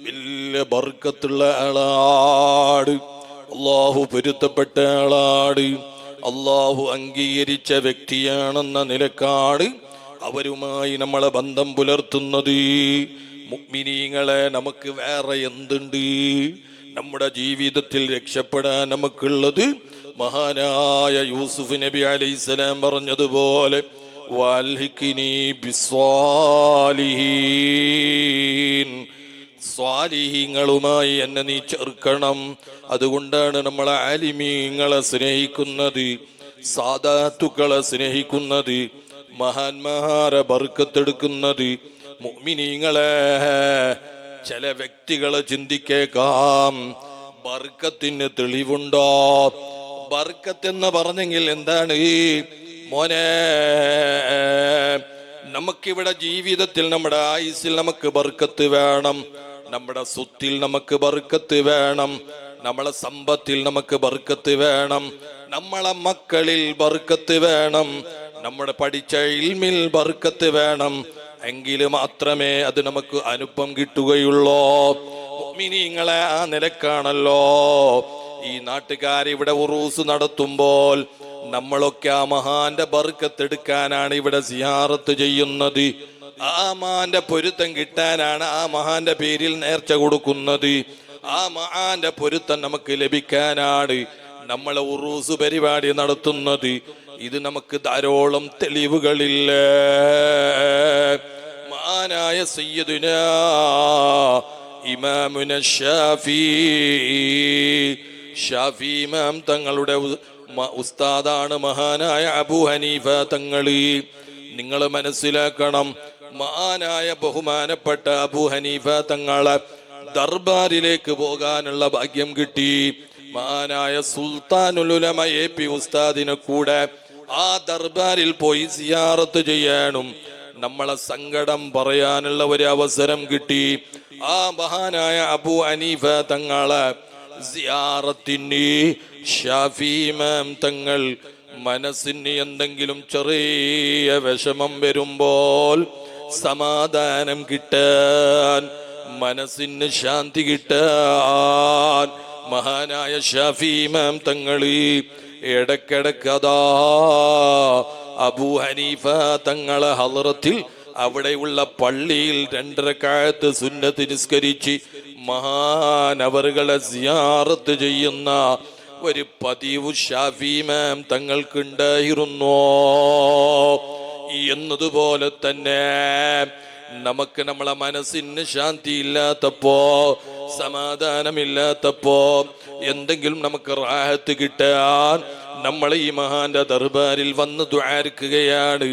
വലിയ ബർക്കത്തുള്ള ആളാട്, അള്ളാഹു പൊരുത്തപ്പെട്ട ആളാട്, അള്ളാഹു അംഗീകരിച്ച വ്യക്തിയാണെന്ന നിലക്കാണ് അവരുമായി നമ്മളെ ബന്ധം പുലർത്തുന്നത്. മുഅ്മിനീങ്ങളെ, നമുക്ക് വേറെ എന്തുണ്ട്? നമ്മുടെ ജീവിതത്തിൽ രക്ഷപ്പെടാൻ നമുക്കുള്ളത് മഹാനായ യൂസുഫ് നബി അലൈഹിസ്സലാം പറഞ്ഞതുപോലെ വഅൽഹിഖ്നി ബിസ്സാലിഹീൻ, സ്വാലിഹീങ്ങളുമായി എന്നെ നീ ചേർക്കണം. അതുകൊണ്ടാണ് നമ്മൾ ആലിമീങ്ങളെ സ്നേഹിക്കുന്നത്, സാദാത്തുക്കളെ സ്നേഹിക്കുന്നത്, മഹാന്മാരെ ബർക്കത്തെടുക്കുന്നത്. മുഅ്മിനീങ്ങളെ, ചില വ്യക്തികളെ ചിന്തിക്കേക്കാം, ബർക്കത്തിന് തെളിവുണ്ടോ? ബർക്കത്ത് എന്ന് പറഞ്ഞെങ്കിൽ എന്താണ് മോനെ? നമുക്കിവിടെ ജീവിതത്തിൽ നമ്മുടെ ആയുസ്സിൽ നമുക്ക് ബർക്കത്ത് വേണം, നമ്മുടെ സ്വത്തിൽ നമുക്ക് ബർക്കത്ത് വേണം, നമ്മളെ സമ്പത്തിൽ നമുക്ക് ബർക്കത്ത് വേണം, നമ്മളെ മക്കളിൽ ബർക്കത്ത് വേണം, നമ്മുടെ പഠിച്ച ഇൽമിൽ ബർക്കത്ത് വേണം. എങ്കിൽ മാത്രമേ അത് നമുക്ക് അനുഭവം കിട്ടുകയുള്ളൂ. മുഅ്മിനീങ്ങളെ, ആ നിലക്കാണല്ലോ ഈ നാട്ടുകാരിവിടെ ഉറൂസ് നടത്തുമ്പോൾ നമ്മളൊക്കെ ആ മഹാന്റെ ബർക്കത്ത് എടുക്കാനാണ് ഇവിടെ സിയാറത്ത് ചെയ്യുന്നത്. ആ മഹാന്റെ പൊരുത്തം കിട്ടാനാണ് ആ മഹാന്റെ പേരിൽ നേർച്ച കൊടുക്കുന്നത്. ആ മഹാന്റെ പൊരുത്തം നമുക്ക് ലഭിക്കാനാണ് നമ്മളെ ഉറൂസ് പരിപാടി നടത്തുന്നത്. ഇത് നമുക്ക് ധാരാളം തെളിവുകളില്ല. മഹാനായ സയ്യിദുനാ ഇമാമുന ഷാഫി ഇമാം തങ്ങളുടെ ഉസ്താദാണ് മഹാനായ അബൂ ഹനീഫ തങ്ങള്. നിങ്ങൾ മനസ്സിലാക്കണം, മഹാനായ ബഹുമാനപ്പെട്ട അബൂ ഹനീഫ തങ്ങളെ ദർബാറിലേക്ക് പോകാനുള്ള ഭാഗ്യം കിട്ടി. മഹാനായ സുൽത്താനുൽ ഉലമ AP ഉസ്താദിനെ കൂടെ ആ ദർബാറിൽ പോയി സിയാറത്ത് ചെയ്യാനും നമ്മളെ സങ്കടം പറയാനുള്ള ഒരു അവസരം കിട്ടി. ആ മഹാനായ അബൂ ഹനീഫ തങ്ങളെ സിയാറത്തിന് ഷാഫി ഇമാം തങ്ങൾ മനസ്സിന് എന്തെങ്കിലും ചെറിയ വിഷമം വരുമ്പോൾ സമാധാനം കിട്ടാൻ, മനസ്സിന് ശാന്തി കിട്ടാൻ, മഹാനായ ഷാഫി ഇമാം തങ്ങള് ഇടക്കിടക്കതാ അബൂ ഹനീഫ തങ്ങളെ ഹളറത്തിൽ അവിടെയുള്ള പള്ളിയിൽ 2 റക്അത്ത് സുന്നത്ത് നിസ്കരിച്ച് മഹാനവറുകളെ സിയാറത്ത് ചെയ്യുന്ന ഒരു പതിവ് ഷാഫി ഇമാം തങ്ങൾക്കുണ്ടായിരുന്നു. എന്നതുപോലെ തന്നെ നമുക്ക് നമ്മളെ മനസ്സിന് ശാന്തിയില്ലാത്തപ്പോ, സമാധാനമില്ലാത്തപ്പോ, എന്തെങ്കിലും നമുക്ക് റാഹത്ത് കിട്ടാൻ നമ്മൾ ഈ മഹാന്റെ ദർബാരിൽ വന്ന് ദുആർക്കുകയാണ്,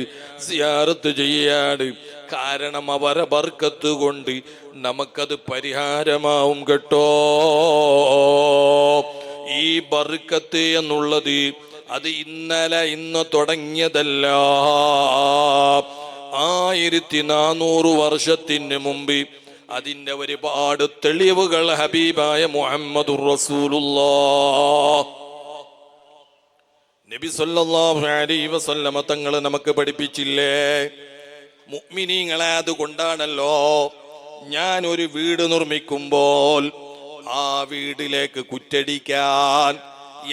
സിയാറത്ത് ചെയ്യാണ്. കാരണം അവരെ ബർക്കത്ത് കൊണ്ട് നമുക്കത് പരിഹാരമാവും കേട്ടോ. ഈ ബർക്കത്ത് എന്നുള്ളത് അത് ഇന്നലെ ഇന്ന് തുടങ്ങിയതല്ല. 1400 വർഷത്തിന് മുമ്പ് അതിന്റെ ഒരുപാട് തെളിവുകൾ ഹബീബായ മുഹമ്മദുർ റസൂലുള്ളാഹ് നബി സല്ലല്ലാഹു അലൈഹി വസല്ലമ തങ്ങൾ നമുക്ക് പഠിപ്പിച്ചില്ലേ? മുഅ്മിനീങ്ങളെ, അതുകൊണ്ടാണല്ലോ ഞാൻ ഒരു വീട് നിർമ്മിക്കുമ്പോൾ ആ വീടിലേക്ക് കുറ്റടിക്കാൻ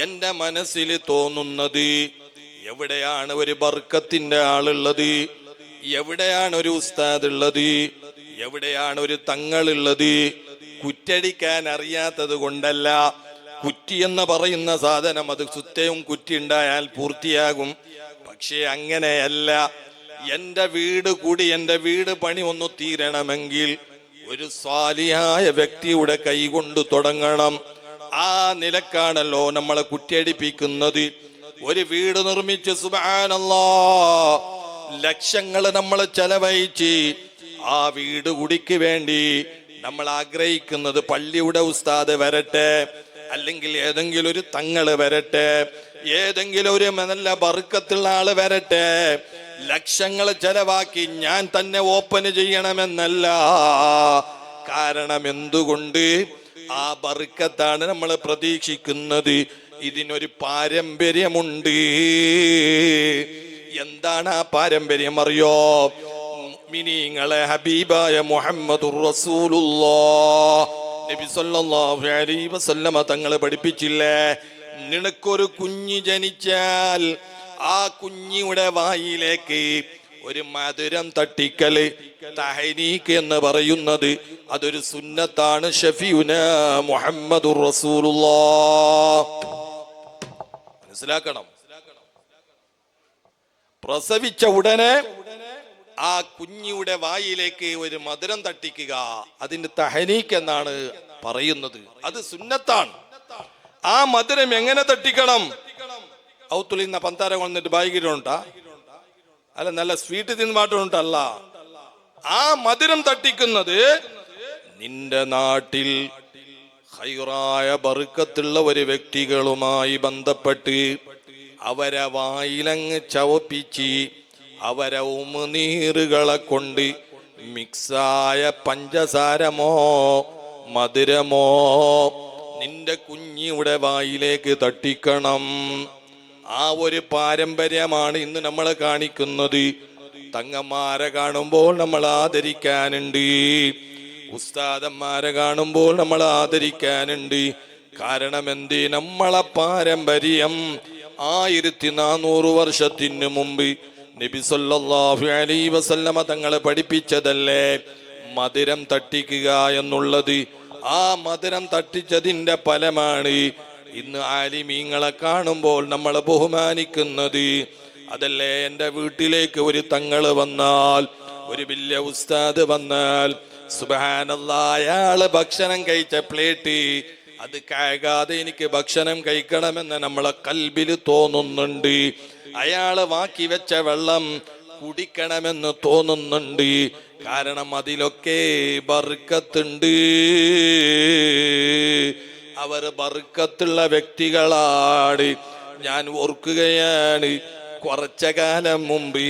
എന്റെ മനസ്സിൽ തോന്നുന്നത്, എവിടെയാണ് ഒരു ബർക്കത്തിന്റെ ആളുള്ളത്, എവിടെയാണ് ഒരു ഉസ്താദ് ഉള്ളത്, എവിടെയാണ് ഒരു തങ്ങളുള്ളത്. കുറ്റടിക്കാൻ അറിയാത്തത് കൊണ്ടല്ല. കുറ്റി എന്ന് പറയുന്ന സാധനം അത് സുത്തയും കുറ്റി ഉണ്ടായാൽ പൂർത്തിയാകും. പക്ഷെ അങ്ങനെയല്ല. എന്റെ വീട് കൂടി, എന്റെ വീട് പണി ഒന്ന് തീരണമെങ്കിൽ ഒരു സ്വാലിഹായ വ്യക്തിയുടെ കൈകൊണ്ട് തുടങ്ങണം. ആ നിലക്കാണല്ലോ നമ്മളെ കുറ്റിയടിപ്പിക്കുന്നത്. ഒരു വീട് നിർമ്മിച്ച് സുബ്ഹാനല്ലാഹ് ലക്ഷങ്ങൾ നമ്മൾ ചെലവഴിച്ച് ആ വീട് കുടിക്ക് വേണ്ടി നമ്മൾ ആഗ്രഹിക്കുന്നത് പള്ളിയുടെ ഉസ്താദ് വരട്ടെ, അല്ലെങ്കിൽ ഏതെങ്കിലും ഒരു തങ്ങള് വരട്ടെ, ഏതെങ്കിലും ഒരു നല്ല ബർക്കത്തുള്ള ആള് വരട്ടെ, ലക്ഷങ്ങൾ ചെലവാക്കി ഞാൻ തന്നെ ഓപ്പൺ ചെയ്യണമെന്നല്ല. കാരണം എന്തുകൊണ്ട്? ആ ബർക്കത്താണ് നമ്മൾ പ്രതീക്ഷിക്കുന്നത്. ഇതിനൊരു പാരമ്പര്യമുണ്ട്. എന്താണ് ആ പാരമ്പര്യം അറിയോ? മുഅ്മിനീങ്ങളെ ഹബീബായ മുഹമ്മദുർ റസൂലുള്ളാഹ് നബി സല്ലല്ലാഹു അലൈഹി വസല്ലമ തങ്ങൾ പഠിപ്പിച്ചില്ലേ? നിനക്കൊരു കുഞ്ഞ് ജനിച്ചാൽ ആ കുഞ്ഞിയുടെ വായിലേക്ക് ഒരു മധുരം തട്ടിക്കല്, തഹനീക്ക് എന്ന് പറയുന്നത് അതൊരു സുന്നത്താണ്. ഷഫീഉനാ മുഹമ്മദുർ റസൂലുള്ളാഹ്. മനസ്സിലാക്കണം. പ്രസവിച്ച ഉടനെ ആ കുഞ്ഞിയുടെ വായിലേക്ക് ഒരു മധുരം തട്ടിക്കുക, അതിന്റെ തഹനീക്ക് എന്നാണ് പറയുന്നത്. അത് സുന്നത്താണ്. ആ മധുരം എങ്ങനെ തട്ടിക്കണം? ഔത്തുലിന്ന പന്താര കൊണ്ടിട്ട് ബായിക്കിട്ടുണ്ടാ, അല്ല നല്ല സ്വീറ്റ് തിന്നുമാട്ടുണ്ടല്ല. ആ മധുരം തട്ടിക്കുന്നത് നിന്റെ നാട്ടിൽ ഖൈറായ ബർക്കത്തുള്ള ഒരു വ്യക്തികളുമായി ബന്ധപ്പെട്ട് അവരെ വായിലങ്ങ് ചവപ്പിച്ച് അവരെ ഉമിനീറുകളെ കൊണ്ട് മിക്സായ പഞ്ചസാരമോ മധുരമോ നിന്റെ കുഞ്ഞിയുടെ വായിലേക്ക് തട്ടിക്കണം. ആ ഒരു പാരമ്പര്യമാണ് ഇന്ന് നമ്മൾ കാണിക്കുന്നത്. തങ്ങന്മാരെ കാണുമ്പോൾ നമ്മൾ ആദരിക്കാനുണ്ട്, ഉസ്താദന്മാരെ കാണുമ്പോൾ നമ്മൾ ആദരിക്കാനുണ്ട്. കാരണം എന്തേ? നമ്മളെ പാരമ്പര്യം 1400 വർഷത്തിന് മുമ്പ് നബി സല്ലല്ലാഹു അലൈഹി വസല്ലമ തങ്ങളെ പഠിപ്പിച്ചതല്ലേ മധുരം തട്ടിക്കുക എന്നുള്ളത്. ആ മധുരം തട്ടിച്ചതിന്റെ ഫലമാണ് ഇന്ന് ആലിമീങ്ങളെ കാണുമ്പോൾ നമ്മൾ ബഹുമാനിക്കുന്നത്. അതല്ലേ, എൻ്റെ വീട്ടിലേക്ക് ഒരു തങ്ങള് വന്നാൽ, ഒരു വലിയ ഉസ്താദ് വന്നാൽ, സുബ്ഹാനല്ലാഹ്, അയാള് ഭക്ഷണം കഴിച്ച പ്ലേറ്റ് അത് കഴുകാതെ എനിക്ക് ഭക്ഷണം കഴിക്കണമെന്ന് നമ്മളെ കൽബിൽ തോന്നുന്നുണ്ട്. അയാള് വാക്കി വെച്ച വെള്ളം കുടിക്കണമെന്ന് തോന്നുന്നുണ്ട്. കാരണം അതിലൊക്കെ ബർക്കത്തുണ്ട്. അവർ ബർക്കത്തുള്ള വ്യക്തികളാണ്. ഞാൻ ഓർക്കുകയാണ്, കുറച്ച കാലം മുമ്പ്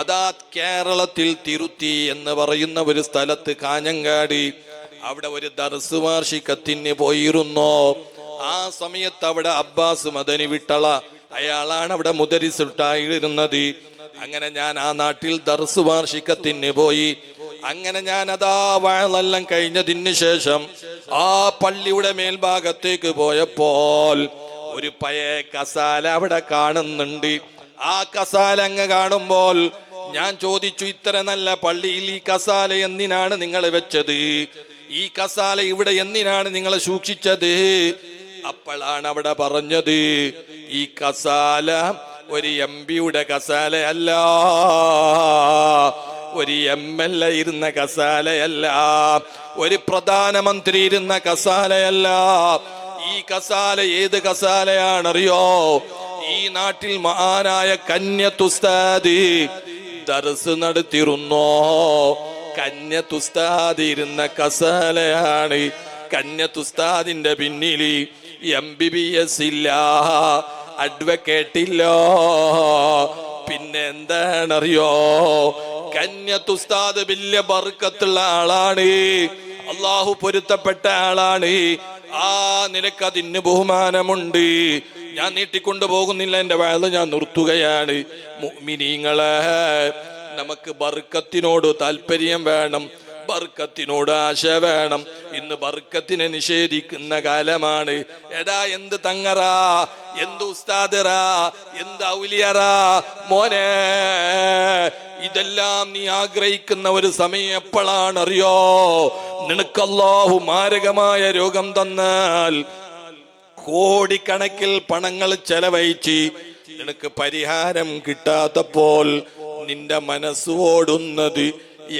അതാ കേരളത്തിൽ തിരുത്തി എന്ന് പറയുന്ന ഒരു സ്ഥലത്ത്, കാഞ്ഞങ്ങാട്, അവിടെ ഒരു ദർസ് വാർഷികത്തിന് പോയിരുന്നു. ആ സമയത്ത് അവിടെ അബ്ബാസ് മദനി വിട്ടള, അയാളാണ് അവിടെ മുദരിസുട്ടായിരുന്നത്. അങ്ങനെ ഞാൻ ആ നാട്ടിൽ ദർസ് വാർഷികത്തിന് പോയി. അങ്ങനെ ഞാൻ അതാ വഅളെല്ലാം കഴിഞ്ഞതിന് ശേഷം ആ പള്ളിയുടെ മേൽഭാഗത്തേക്ക് പോയപ്പോൾ ഒരു പഴയ കസാല അവിടെ കാണുന്നുണ്ട്. ആ കസാല അങ്ങ് കാണുമ്പോൾ ഞാൻ ചോദിച്ചു, ഇത്ര നല്ല പള്ളിയിൽ ഈ കസാല എന്തിനാണ് നിങ്ങൾ വെച്ചത്? ഈ കസാല ഇവിടെ എന്തിനാണ് നിങ്ങൾ സൂക്ഷിച്ചത്? അപ്പോഴാണ് അവിടെ പറഞ്ഞത്, ഈ കസാല ഒരു MP-യുടെ കസാലയല്ല, ഒരു MLA ഇരുന്ന കസാലയല്ല, ഒരു പ്രധാനമന്ത്രി ഇരുന്ന കസാലയല്ല. ഈ കസാല ഏത് കസാലയാണറിയോ? ഈ നാട്ടിൽ മഹാനായ കന്യത്തുസ്താദ് ദർസ് നടത്തിയിരുന്നോ? കന്യത്തുസ്താദ് ഇരുന്ന കസാലയാണ്. കന്യത്തുസ്താദിന്റെ പിന്നിൽ MBBS ഇല്ല, അഡ്വക്കേറ്റ് ഇല്ല. പിന്നെ എന്താണറിയോ? കന്യത്തുസ്താദ് വലിയ ബർക്കത്തുള്ള ആളാണ്, അള്ളാഹു പൊരുത്തപ്പെട്ട ആളാണ്. ആ നിലക്ക് അതിന് ബഹുമാനമുണ്ട്. ഞാൻ നീട്ടിക്കൊണ്ടു പോകുന്നില്ല, എന്റെ വയല് ഞാൻ നിർത്തുകയാണ്. മുഅ്മിനീങ്ങളെ, നമുക്ക് ബർക്കത്തിനോട് താല്പര്യം വേണം, ബർക്കത്തിനോട് ആശ വേണം. ഇന്ന് ബർക്കത്തിനെ നിഷേധിക്കുന്ന കാലമാണ്. എടാ, എന്ത് തങ്ങറാ, എന്ത് ഉസ്താദറാ, എന്ത് ഔലിയറാ മോനെ, ഇതെല്ലാം നീ ആഗ്രഹിക്കുന്ന ഒരു സമയം എപ്പോഴാണറിയോ? നിനക്ക് അല്ലാഹു മാരകമായ രോഗം തന്നാൽ, കോടിക്കണക്കിൽ പണങ്ങൾ ചെലവഴിച്ച് നിനക്ക് പരിഹാരം കിട്ടാത്തപ്പോൾ നിന്റെ മനസ്സ് ഓടുന്നത്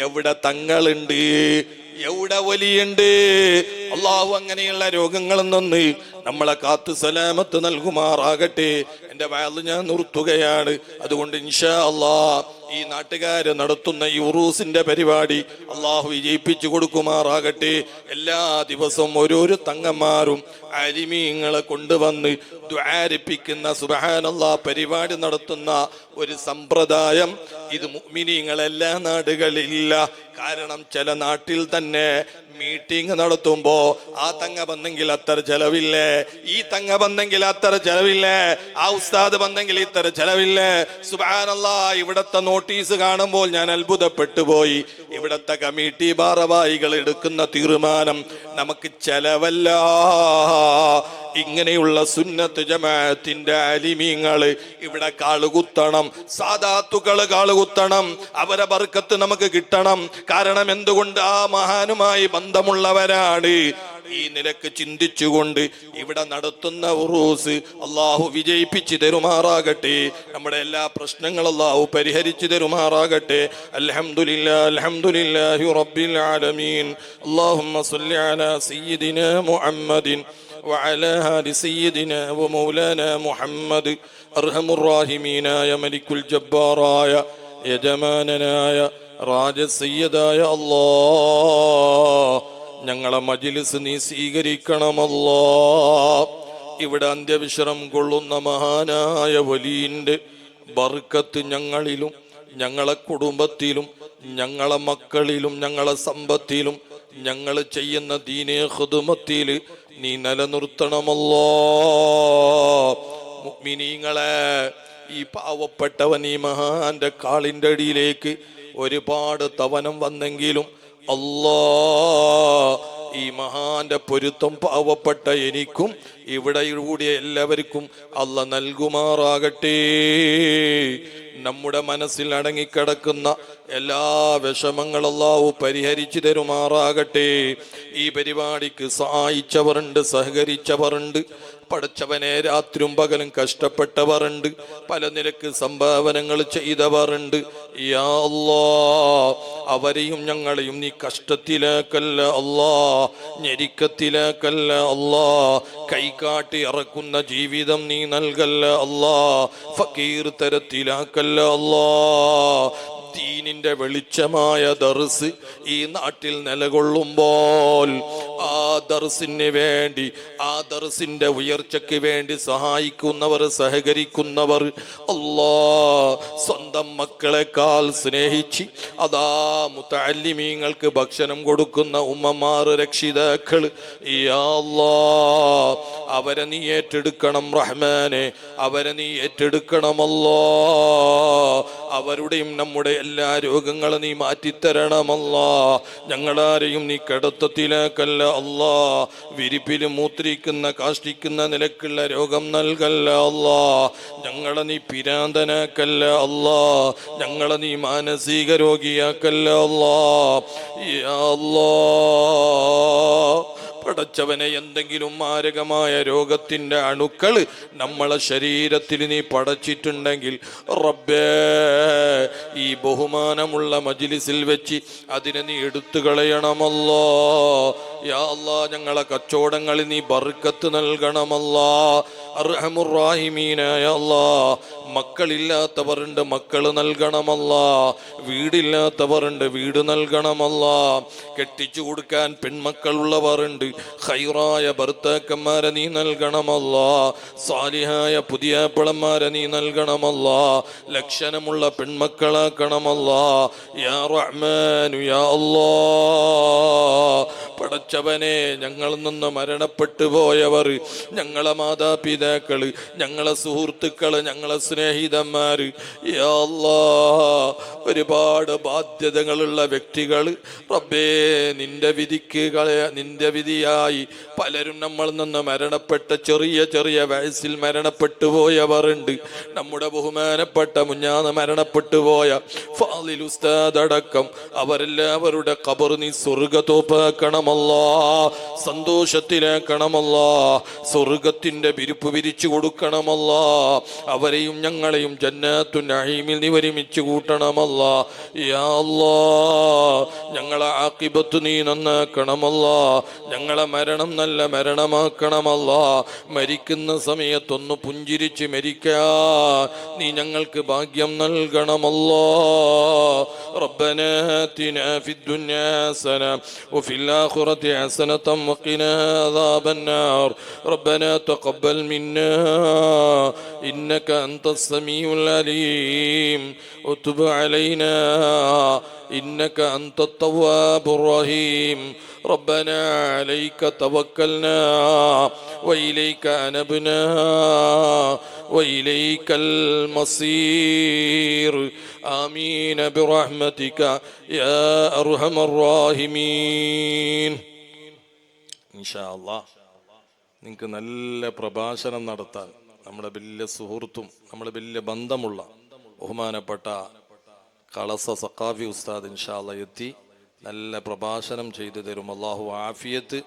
എവിടെ തങ്ങളുണ്ട്, എവിടെ വലിയുണ്ട്. അള്ളാഹു അങ്ങനെയുള്ള രോഗങ്ങളിൽ നിന്ന് നമ്മളെ കാത്തു സലാമത്ത് നൽകുമാറാകട്ടെ. എന്റെ വയല് ഞാൻ നിർത്തുകയാണ്. അതുകൊണ്ട് ഇൻഷാ അല്ലാഹ് ഈ നാട്ടുകാര് നടത്തുന്ന ഈ ഉറൂസിന്റെ പരിപാടി അള്ളാഹു വിജയിപ്പിച്ചു കൊടുക്കുമാറാകട്ടെ. എല്ലാ ദിവസവും ഓരോരോ തങ്ങന്മാരും അലിമീങ്ങളെ കൊണ്ടുവന്ന് ദുആരിപ്പിക്കുന്ന സുബ്ഹാനല്ലാഹ് പരിപാടി നടത്തുന്ന ഒരു സമ്പ്രദായം ഇത് മുഅ്മിനീങ്ങൾ എല്ലാ നാടുകളിലില്ല. കാരണം ചില നാട്ടിൽ തന്നെ മീറ്റിംഗ് നടത്തുമ്പോ ആ തങ്ങ വന്നെങ്കിൽ അത്ര ചെലവില്ലേ, ഈ തങ്ങ വന്നെങ്കിൽ അത്ര ചെലവില്ലേ, ആ ഉസ്താദ് വന്നെങ്കിൽ ഇത്ര ചെലവില്ലേ. സുബ്ഹാനല്ലാഹ്, ഇവിടത്തെ നോട്ടീസ് കാണുമ്പോൾ ഞാൻ അത്ഭുതപ്പെട്ടു പോയി. ഇവിടത്തെ കമ്മിറ്റി ഭാരവാഹികൾ എടുക്കുന്ന തീരുമാനം നമുക്ക് ചെലവല്ല. ഇങ്ങനെയുള്ള സുന്നത്ത് ജമാഅത്തിന്റെ അലിമീങ്ങള് ഇവിടെ കാളുകുത്തണം, സാദാത്തുക്കള് കാളുകുത്തണം, അവരെ ബർക്കത്ത് നമുക്ക് കിട്ടണം. കാരണം എന്തുകൊണ്ട്? ആ മഹാനുമായി ബന്ധമുള്ളവരാണ്. ഈ നിലക്ക് ചിന്തിച്ചുകൊണ്ട് ഇവിടെ നടത്തുന്ന ഉറൂസ് അള്ളാഹു വിജയിപ്പിച്ചു തരുമാറാകട്ടെ. നമ്മുടെ എല്ലാ പ്രശ്നങ്ങളും അള്ളാഹു പരിഹരിച്ചു തരുമാറാകട്ടെ. അൽഹംദുലില്ലാഹി അൽഹംദുലില്ലാഹി റബ്ബിൽ ആലമീൻ. അല്ലാഹുമ്മ സ്വല്ലി അലാ സയ്യിദിനാ മുഹമ്മദിൻ وعلى آل سيدنا ومولانا محمد أرحم الراحمين يا ملك الجبار يا يجماننا يا راج السيد يا الله ഞങ്ങളെ മജ്‌ലിസ് നീ സ്വീകരിക്കണമല്ലോ. ഇവിടെ അന്ത്യവിശ്രം കൊള്ളുന്ന മഹാനായ വലിയിന്റെ ബർക്കത്ത് ഞങ്ങളിലും ഞങ്ങളെ കുടുംബത്തിലും ഞങ്ങളെ മക്കളിലും ഞങ്ങളെ സമ്പത്തിലും ഞങ്ങൾ ചെയ്യുന്ന ദീനേ ഖിദ്മത്തിൽ നീ നിലനിർത്തണമല്ലോ. മുഅ്മിനീങ്ങളെ, ഈ പാവപ്പെട്ടവൻ ഈ മഹാന്റെ കാലിന്റെ അടിയിലേക്ക് ഒരുപാട് തവനം വന്നെങ്കിലും അല്ലാ, ഈ മഹാന്റെ പൊരുത്തം പാവപ്പെട്ട എനിക്കും ഇവിടെ കൂടിയ എല്ലാവർക്കും അല്ലാഹ് നൽകുമാറാകട്ടെ. നമ്മുടെ മനസ്സിൽ അടങ്ങിക്കിടക്കുന്ന എല്ലാ വിഷമങ്ങളും അല്ലാഹു പരിഹരിച്ചു തരുമാറാകട്ടെ. ഈ പരിപാടിക്ക് സഹായിച്ചവരുണ്ട്, സഹകരിച്ചവരുണ്ട്. പടച്ചവനെ, രാത്രിയും പകലും കഷ്ടപ്പെട്ടവരുണ്ട്, പല നിലക്ക് സംഭാവനകൾ ചെയ്തവരുണ്ട്. യാ അല്ലാഹ്, അവരെയും ഞങ്ങളെയും നീ കഷ്ടത്തിലേക്കല്ല അല്ലാ, ഞെരുക്കത്തിലേക്കല്ല അല്ലാ, കൈകാട്ടി ഇറക്കുന്ന ജീവിതം നീ നൽകല്ല അല്ലാ, ഫക്കീർ തരത്തിലാക്കല്ല അല്ലാ. ദീനിന്റെ വെളിച്ചമായ ദർസ് ഈ നാട്ടിൽ നിലകൊള്ളുമ്പോൾ ആ ദർസിന് വേണ്ടി, ആ ദർസിന്റെ ഉയർച്ചയ്ക്ക് വേണ്ടി സഹായിക്കുന്നവർ, സഹകരിക്കുന്നവർ, അല്ലാ, സ്വന്തം മക്കളെക്കാൾ സ്നേഹിച്ച് അതാ മുതഅല്ലിമീങ്ങൾക്ക് ഭക്ഷണം കൊടുക്കുന്ന ഉമ്മമാർ, രക്ഷിതാക്കൾ, യാ അല്ലാ, അവരെ നീ ഏറ്റെടുക്കണം റഹ്മാനെ, അവരെ നീ ഏറ്റെടുക്കണമല്ലോ. അവരുടെയും നമ്മുടെ എല്ലാ രോഗങ്ങളും നീ മാറ്റിത്തരണമല്ലോ. ഞങ്ങളാരെയും നീ കിടത്തത്തിലേക്കല്ല അല്ലാ. വിരിപ്പില് മൂത്രിക്കുന്ന കാഷ്ടിക്കുന്ന നിലക്കുള്ള രോഗം നൽകല്ല അല്ലാ. ഞങ്ങളെ നീ പിരാന്തനാക്കല്ല അല്ലാ. ഞങ്ങളെ നീ മാനസിക രോഗിയാക്കല്ല അല്ലാ. യാ അല്ലാ, പടച്ചവനെ എന്തെങ്കിലും മാരകമായ രോഗത്തിന്റെ അണുക്കൾ നമ്മളെ ശരീരത്തിൽ നീ പടച്ചിട്ടുണ്ടെങ്കിൽ റബ്ബേ, ഈ ബഹുമാനമുള്ള മജ്ലിസിൽ വെച്ച് അതിനെ നീ എടുത്തു കളയണമല്ലോ. യാ അല്ലാ, ഞങ്ങളെ കച്ചവടങ്ങളിൽ നീ ബർക്കത്ത് നൽകണമല്ലോ. അർഹമുർ റഹീമീനായ അല്ലാ, മക്കളില്ലാത്തവരുണ്ട്, മക്കള് നൽകണമല്ലാ. വീടില്ലാത്തവരുണ്ട്, വീട് നൽകണമല്ലാ. കെട്ടിച്ചു കൊടുക്കാൻ പെൺമക്കളുള്ളവരുണ്ട്, ഖൈറായ ഭർത്താക്കന്മാരെ നീ നൽകണമല്ലാ. സാലിഹായ പുതിയ പിളന്മാരെ നീ നൽകണമല്ലാ. ലക്ഷണമുള്ള പെൺമക്കളാക്കണമല്ലാ. യാ റഹ്മാനു യാ അല്ലാ. പടച്ചവനെ, ഞങ്ങളിൽ നിന്ന് മരണപ്പെട്ടു പോയവർ, ഞങ്ങളെ മാതാപിതാക്കള്, ഞങ്ങളെ സുഹൃത്തുക്കള്, ഞങ്ങളെ സ്നേഹിതന്മാര്, യാ അല്ലാ, ഒരുപാട് ബാധ്യതകളുള്ള വ്യക്തികൾ റബ്ബേ, നിന്റെ വിധിയായി പലരും നമ്മളിൽ നിന്ന് മരണപ്പെട്ട ചെറിയ ചെറിയ വയസ്സിൽ മരണപ്പെട്ടു പോയവരുണ്ട്. നമ്മുടെ ബഹുമാനപ്പെട്ട മുഞ്ഞാന്ന് മരണപ്പെട്ടു പോയ ഫാളിൽ ഉസ്താദ് അടക്കം അവരെല്ലാവരുടെ ഖബർ നീ സ്വർഗ്ഗത്തോപ്പാക്കണമല്ലാ, സന്തോഷത്തിലാക്കണമല്ലാ, സ്വർഗത്തിന്റെ വിരിപ്പ് വിരിച്ചു കൊടുക്കണമല്ലാ. അവരെയും ഞങ്ങളെയും ജന്നാത്തു നഈമിൽ നീ ഒരുമിച്ച് കൂട്ടണമല്ലാ. യാ അല്ലാ, ഞങ്ങളെ ആഖിബത്ത് നീ നന്നാക്കണമല്ലാ. ഞങ്ങളെ മരണം നല്ല മരണമാക്കണമല്ലാ. മരിക്കുന്ന സമയത്തൊന്ന് പുഞ്ചിരിച്ച് മരിക്കാ നീ ഞങ്ങൾക്ക് ഭാഗ്യം നൽകണമല്ലാ. റബ്ബനാ ആതിനാ ഫിദ്ദുനിയാ ഹസന വഫിൽ ആഖിറതി ഹസനതൻ വഖിനാ അദാബന്നാർ. റബ്ബനാ തഖബ്ബൽ മിന്നാ ഇന്നക അൻതസ് സമീഉൽ അലീം വതുബ് അലൈനാ إنك أنت التواب الرحيم. ربنا عليك توكلنا وإليك أنبنا وإليك المصير. آمين برحمتك يا أرحم الراحمين. إن شاء الله നിങ്ങൾക്ക് നല്ല പ്രഭാഷണം നടത്താൻ നമ്മുടെ വലിയ സുഹൃത്തും നമ്മുടെ വലിയ ബന്ധമുള്ള ബഹുമാനപ്പെട്ട കളസ സഖാഫി ഉസ്താദ് ഇൻഷാ അല്ലാഹ് എത്തി നല്ല പ്രഭാഷണം ചെയ്തു തരും. അല്ലാഹു ആഫിയത്ത്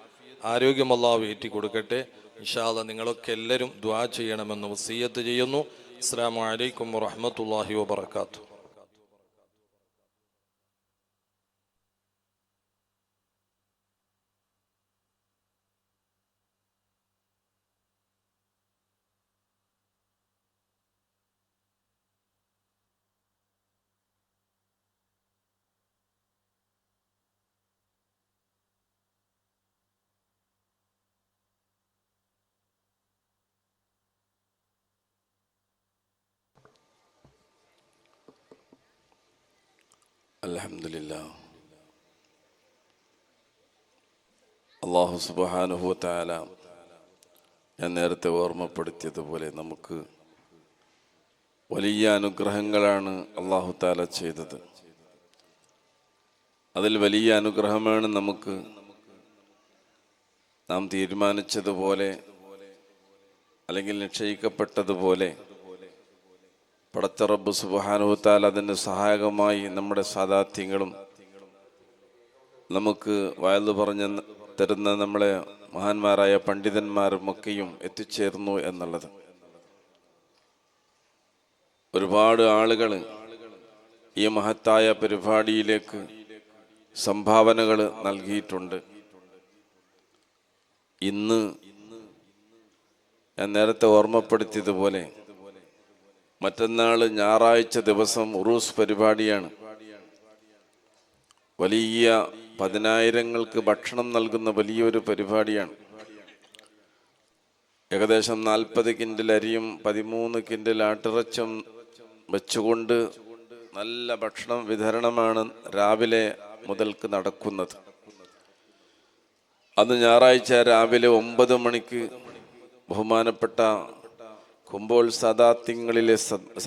ആരോഗ്യം അല്ലാഹു ഏറ്റി കൊടുക്കട്ടെ. ഇൻഷാ അല്ലാഹ് നിങ്ങളൊക്കെ എല്ലാവരും ദുആ ചെയ്യണമെന്ന് വസിയ്യത്ത് ചെയ്യുന്നു. അസ്സലാമു അലൈക്കും വറഹ്മത്തുള്ളാഹി വബറകാതുഹു. അൽഹംദുലില്ലാ. അല്ലാഹു സുബ്ഹാനഹു വ തആല ഞാൻ നേരത്തെ ഓർമ്മപ്പെടുത്തിയതുപോലെ നമുക്ക് വലിയ അനുഗ്രഹങ്ങളാണ് അല്ലാഹു തആല ചെയ്തത്. അതിൽ വലിയ അനുഗ്രഹമാണ് നമുക്ക് നാം തീരുമാനിച്ചതുപോലെ അല്ലെങ്കിൽ നിശ്ചയിക്കപ്പെട്ടതുപോലെ പടച്ച റബ്ബ് സുബ്ഹാനഹു വ തആല അതിന് സഹായകമായി നമ്മുടെ സാദാത്യങ്ങളും നമുക്ക് വയലു പറഞ്ഞ് തരുന്ന നമ്മളെ മഹാന്മാരായ പണ്ഡിതന്മാരും ഒക്കെയും എത്തിച്ചേർന്നു എന്നുള്ളത്. ഒരുപാട് ആളുകൾ ഈ മഹത്തായ പരിപാടിയിലേക്ക് സംഭാവനകൾ നൽകിയിട്ടുണ്ട്. ഇന്ന് ഞാൻ നേരത്തെ ഓർമ്മപ്പെടുത്തിയതുപോലെ മറ്റന്നാൾ ഞായറാഴ്ച ദിവസം ഉറൂസ് പരിപാടിയാണ്. വലിയ 10,000ങ്ങൾക്ക് ഭക്ഷണം നൽകുന്ന വലിയൊരു പരിപാടിയാണ്. ഏകദേശം 40 കിൻഡിൽ അരിയും 13 കിൻഡിൽ ആട്ടിറച്ചും വെച്ചുകൊണ്ട് നല്ല ഭക്ഷണം വിതരണമാണ് രാവിലെ മുതൽക്ക് നടക്കുന്നത്. അത് ഞായറാഴ്ച രാവിലെ 9 മണിക്ക് ബഹുമാനപ്പെട്ട കുമ്പോൾ സാദാത്യങ്ങളിലെ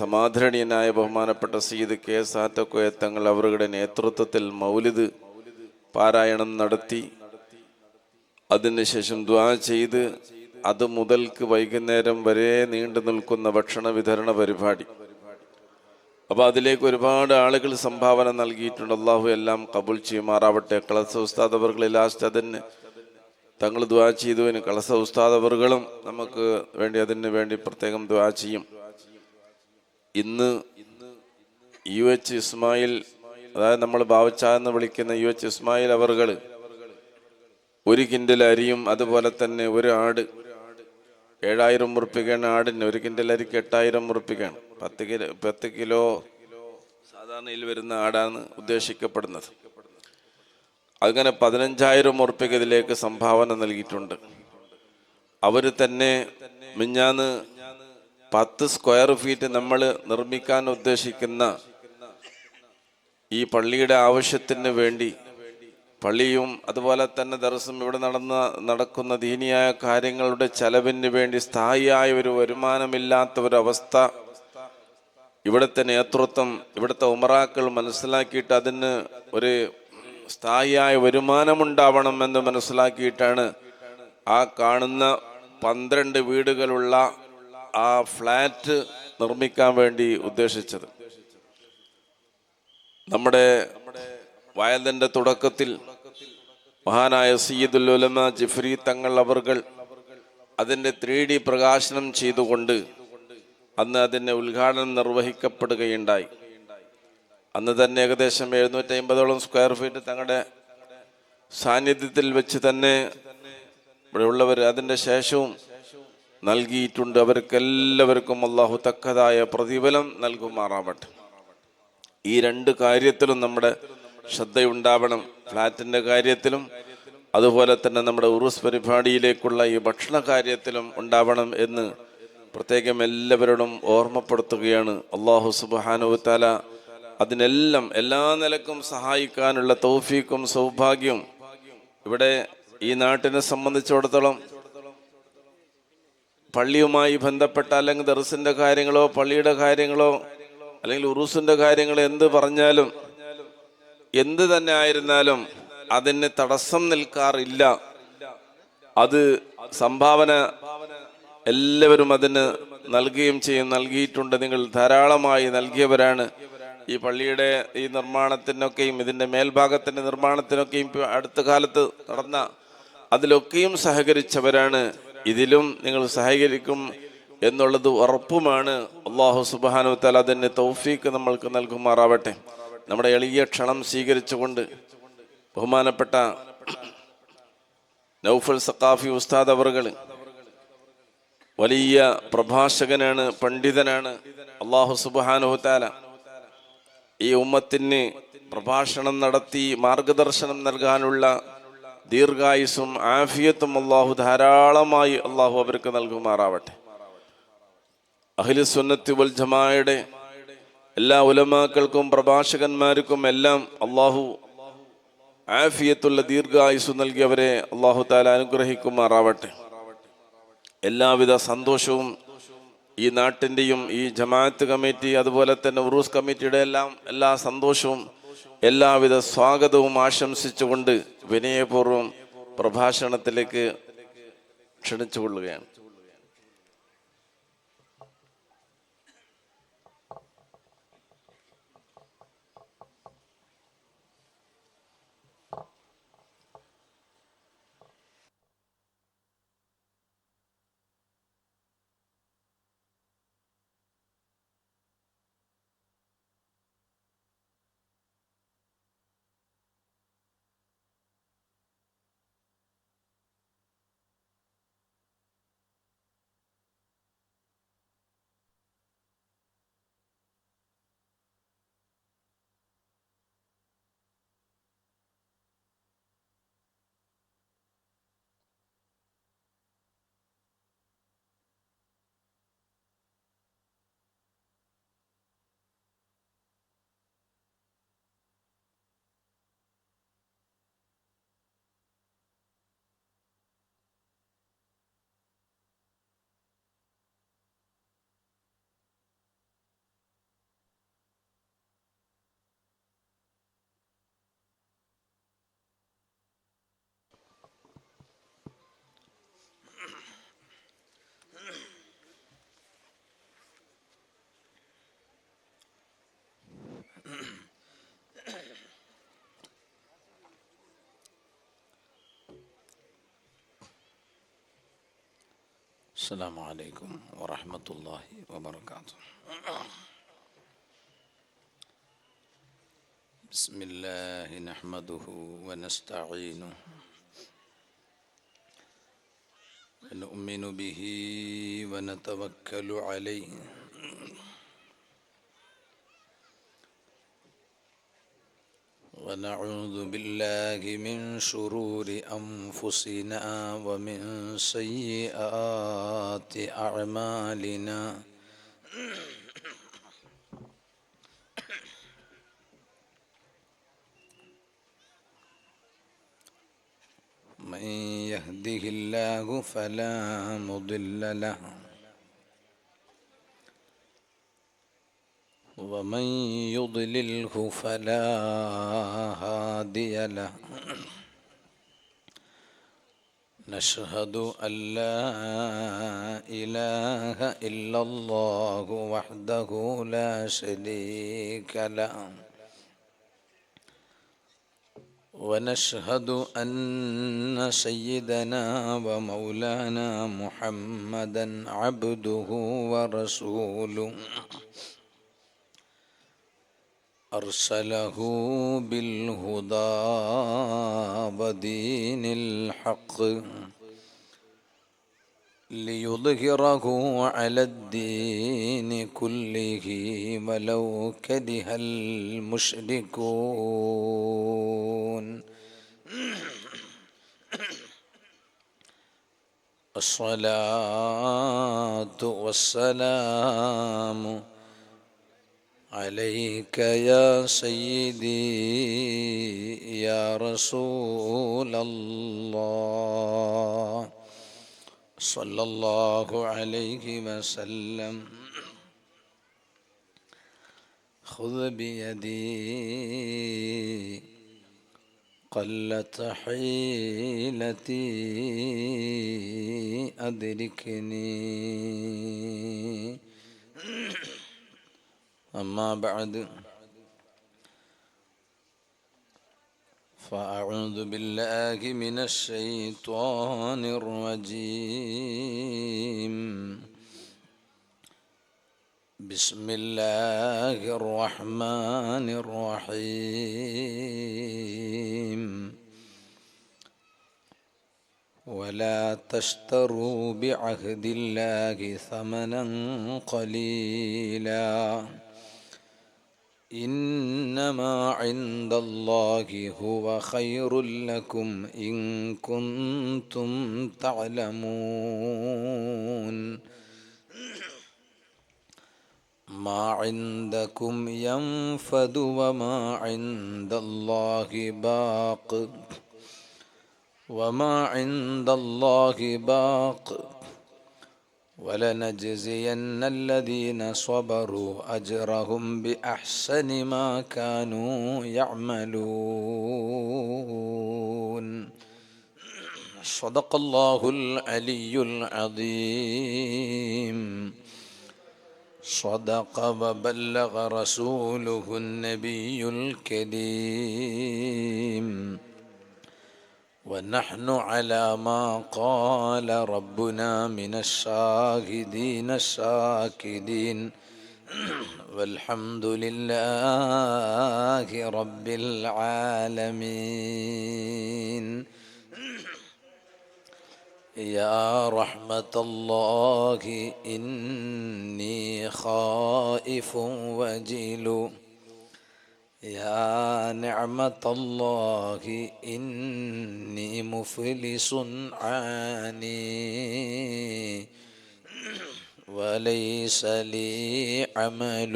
സമാധരണീയനായ ബഹുമാനപ്പെട്ട സയ്യിദ് കെ സാറ്റക്കോയ തങ്ങൾ അവരുടെ നേതൃത്വത്തിൽ മൗലിദ് പാരായണം നടത്തി അതിനുശേഷം ദുആ ചെയ്ത് അത് മുതൽക്ക് വൈകുന്നേരം വരെ നീണ്ടു നിൽക്കുന്ന ഭക്ഷണ വിതരണ പരിപാടി. അപ്പൊ അതിലേക്ക് ഒരുപാട് ആളുകൾ സംഭാവന നൽകിയിട്ടുണ്ട്. അള്ളാഹു എല്ലാം കബൂൽ ചെയ്യുമാറാവട്ടെ. കളസ ഉസ്താദ് അവർകൾ ലാസ്റ്റ് അതിന് തങ്ങൾ ദുആ ചെയ്തതിന് കളസ ഉസ്താദ് അവർകളും നമുക്ക് വേണ്ടി അതിന് വേണ്ടി പ്രത്യേകം ദുആ ചെയ്യും. ഇന്ന് UH ഇസ്മായിൽ, അതായത് നമ്മൾ ബാവച്ച എന്ന് വിളിക്കുന്ന UH ഇസ്മായിൽ അവർകൾ 1 കിൻഡൽ അരിയും അതുപോലെ തന്നെ ഒരു ആട് 7000 ഉറുപ്പികയാണ്. ആടിന് 1 കിൻഡൽ അരിക്ക് 8000 ഉറുപ്പികയാണ്. 10 കിലോ സാധാരണയിൽ വരുന്ന ആടാണ് ഉദ്ദേശിക്കപ്പെടുന്നത്. അങ്ങനെ 15000 ഉറുപ്പിക ഇതിലേക്ക് സംഭാവന നൽകിയിട്ടുണ്ട്. അവർ തന്നെ മിഞ്ഞാന്ന് 10 സ്ക്വയർ ഫീറ്റ് നമ്മൾ നിർമ്മിക്കാൻ ഉദ്ദേശിക്കുന്ന ഈ പള്ളിയുടെ ആവശ്യത്തിന് വേണ്ടി, പള്ളിയും അതുപോലെ തന്നെ ദർസും ഇവിടെ നടക്കുന്ന ദീനിയായ കാര്യങ്ങളുടെ ചെലവിന് വേണ്ടി സ്ഥായിയായ ഒരു വരുമാനമില്ലാത്ത ഒരവസ്ഥ ഇവിടുത്തെ നേതൃത്വം, ഇവിടുത്തെ ഉമറാക്കൾ മനസ്സിലാക്കിയിട്ട് അതിന് ഒരു സ്ഥായിയായ വരുമാനമുണ്ടാവണം എന്ന് മനസ്സിലാക്കിയിട്ടാണ് ആ കാണുന്ന 12 വീടുകളുള്ള ആ ഫ്ലാറ്റ് നിർമ്മിക്കാൻ വേണ്ടി ഉദ്ദേശിച്ചത്. നമ്മുടെ വയലിന്റെ തുടക്കത്തിൽ മഹാനായ സയ്യിദുൽ ഉലമ ജിഫ്രി തങ്ങൾ അവർകൾ അതിന്റെ 3D പ്രകാശനം ചെയ്തുകൊണ്ട് അന്ന് അതിന്റെ ഉദ്ഘാടനം നിർവഹിക്കപ്പെടുകയുണ്ടായി. അന്ന് തന്നെ ഏകദേശം 750ഓളം സ്ക്വയർ ഫീറ്റ് തങ്ങളുടെ സാന്നിധ്യത്തിൽ വെച്ച് തന്നെ ഇവിടെയുള്ളവർ അതിന്റെ ശേഷവും നൽകിയിട്ടുണ്ട്. അവർക്കെല്ലാവർക്കും അള്ളാഹു തക്കതായ പ്രതിഫലം നൽകുമാറാവട്ടെ. ഈ 2 കാര്യത്തിലും നമ്മുടെ ശ്രദ്ധയുണ്ടാവണം. ഫ്ലാറ്റിന്റെ കാര്യത്തിലും അതുപോലെ തന്നെ നമ്മുടെ ഉറുസ് പരിപാടിയിലേക്കുള്ള ഈ ഭക്ഷണ കാര്യത്തിലും ഉണ്ടാവണം എന്ന് പ്രത്യേകം എല്ലാവരോടും ഓർമ്മപ്പെടുത്തുകയാണ്. അള്ളാഹു സുബ്ഹാനഹു വ തആല അതിനെല്ലാം എല്ലാ നിലക്കും സഹായിക്കാനുള്ള തൗഫീക്കും സൗഭാഗ്യവും ഇവിടെ ഈ നാട്ടിനെ സംബന്ധിച്ചിടത്തോളം പള്ളിയുമായി ബന്ധപ്പെട്ട അല്ലെങ്കിൽ ദർസിന്റെ കാര്യങ്ങളോ പള്ളിയുടെ കാര്യങ്ങളോ അല്ലെങ്കിൽ ഉറൂസിന്റെ കാര്യങ്ങൾ എന്ത് പറഞ്ഞാലും എന്ത് തന്നെ ആയിരുന്നാലും അതിന് തടസ്സം നിൽക്കാറില്ല. അത് സംഭാവന എല്ലാവരും അതിന് നൽകുകയും ചെയ്യും, നൽകിയിട്ടുണ്ട്. നിങ്ങൾ ധാരാളമായി നൽകിയവരാണ്. ഈ പള്ളിയുടെ ഈ നിർമ്മാണത്തിനൊക്കെയും ഇതിന്റെ മേൽഭാഗത്തിന്റെ നിർമ്മാണത്തിനൊക്കെയും അടുത്ത കാലത്ത് നടന്ന അതിലൊക്കെയും സഹകരിച്ചവരാണ്. ഇതിലും നിങ്ങൾ സഹകരിക്കും എന്നുള്ളത് ഉറപ്പുമാണ്. അല്ലാഹു സുബ്ഹാനഹു വ തആല അതിന് തൗഫീക്ക് നമ്മൾക്ക് നൽകുമാറാവട്ടെ. നമ്മുടെ എളിയ ക്ഷണം സ്വീകരിച്ചുകൊണ്ട് ബഹുമാനപ്പെട്ട നൗഫൽ സഖാഫി ഉസ്താദ് അവർകൾ വലിയ പ്രഭാഷകനാണ്, പണ്ഡിതനാണ്. അല്ലാഹു സുബ്ഹാനഹു വ തആല ഈ ഉമ്മത്തിന് പ്രഭാഷണം നടത്തി മാർഗദർശനം നൽകാനുള്ള ദീർഘായുസ്സും ആഫിയത്തും അല്ലാഹു ധാരാളമായി അല്ലാഹു അവർക്ക് നൽകുമാറാവട്ടെ. അഹ്ലു സുന്നത്തി വൽ ജമാഅയുടെ എല്ലാ ഉലമാക്കൾക്കും പ്രഭാഷകന്മാർക്കും എല്ലാം അല്ലാഹു ആഫിയത്തുള്ള ദീർഘായുസ് നൽകിയവരെ അല്ലാഹു തആല അനുഗ്രഹിക്കുമാറാവട്ടെ. എല്ലാവിധ സന്തോഷവും ഈ നാട്ടിൻ്റെയും ഈ ജമാഅത്ത് കമ്മിറ്റി അതുപോലെ തന്നെ ഉറൂസ് കമ്മിറ്റിയുടെ എല്ലാ സന്തോഷവും എല്ലാവിധ സ്വാഗതവും ആശംസിച്ചുകൊണ്ട് വിനയപൂർവ്വം പ്രഭാഷണത്തിലേക്ക് ക്ഷണിച്ചുകൊള്ളുകയാണ്. السلام عليكم ورحمة الله وبركاته. بسم الله نحمده ونستعينه ونؤمن به ونتوكل عليه ونعوذ بالله من شرور أنفسنا ومن سيئات أعمالنا. من يهده الله فلا مضل له ومن يضلله فلا هادي له. نشهد أن لا إله إلا الله وحده لا شريك له ونشهد أن سيدنا ومولانا محمدا عبده ورسوله أرسله بالهدى ودين الحق ليظهره على الدين كله ولو كره المشركون. الصلاة والسلام عليك يا سيدي يا رسول الله صلى الله عليه وسلم. خذ بيدي قلت حيلتي أدركني. أما بعد فأعوذ بالله من الشيطان الرجيم. بسم الله الرحمن الرحيم. ولا تشتروا بعهد الله ثمنا قليلا إنما عند الله هو خير لكم إن كنتم تعلمون. ما عندكم ينفد وما عند الله باق وما عند الله باق ولنجزين الذين صبروا أجرهم بأحسن ما كانوا يعملون. صدق الله العلي العظيم. صدق وبلغ رسوله النبي الكريم. ونحن على ما قال ربنا من الشاهدين الشاكرين والحمد لله رب العالمين. يا رحمة الله إني خائف وجل يا نعمة الله إني مفلس عاني وليس لي عمل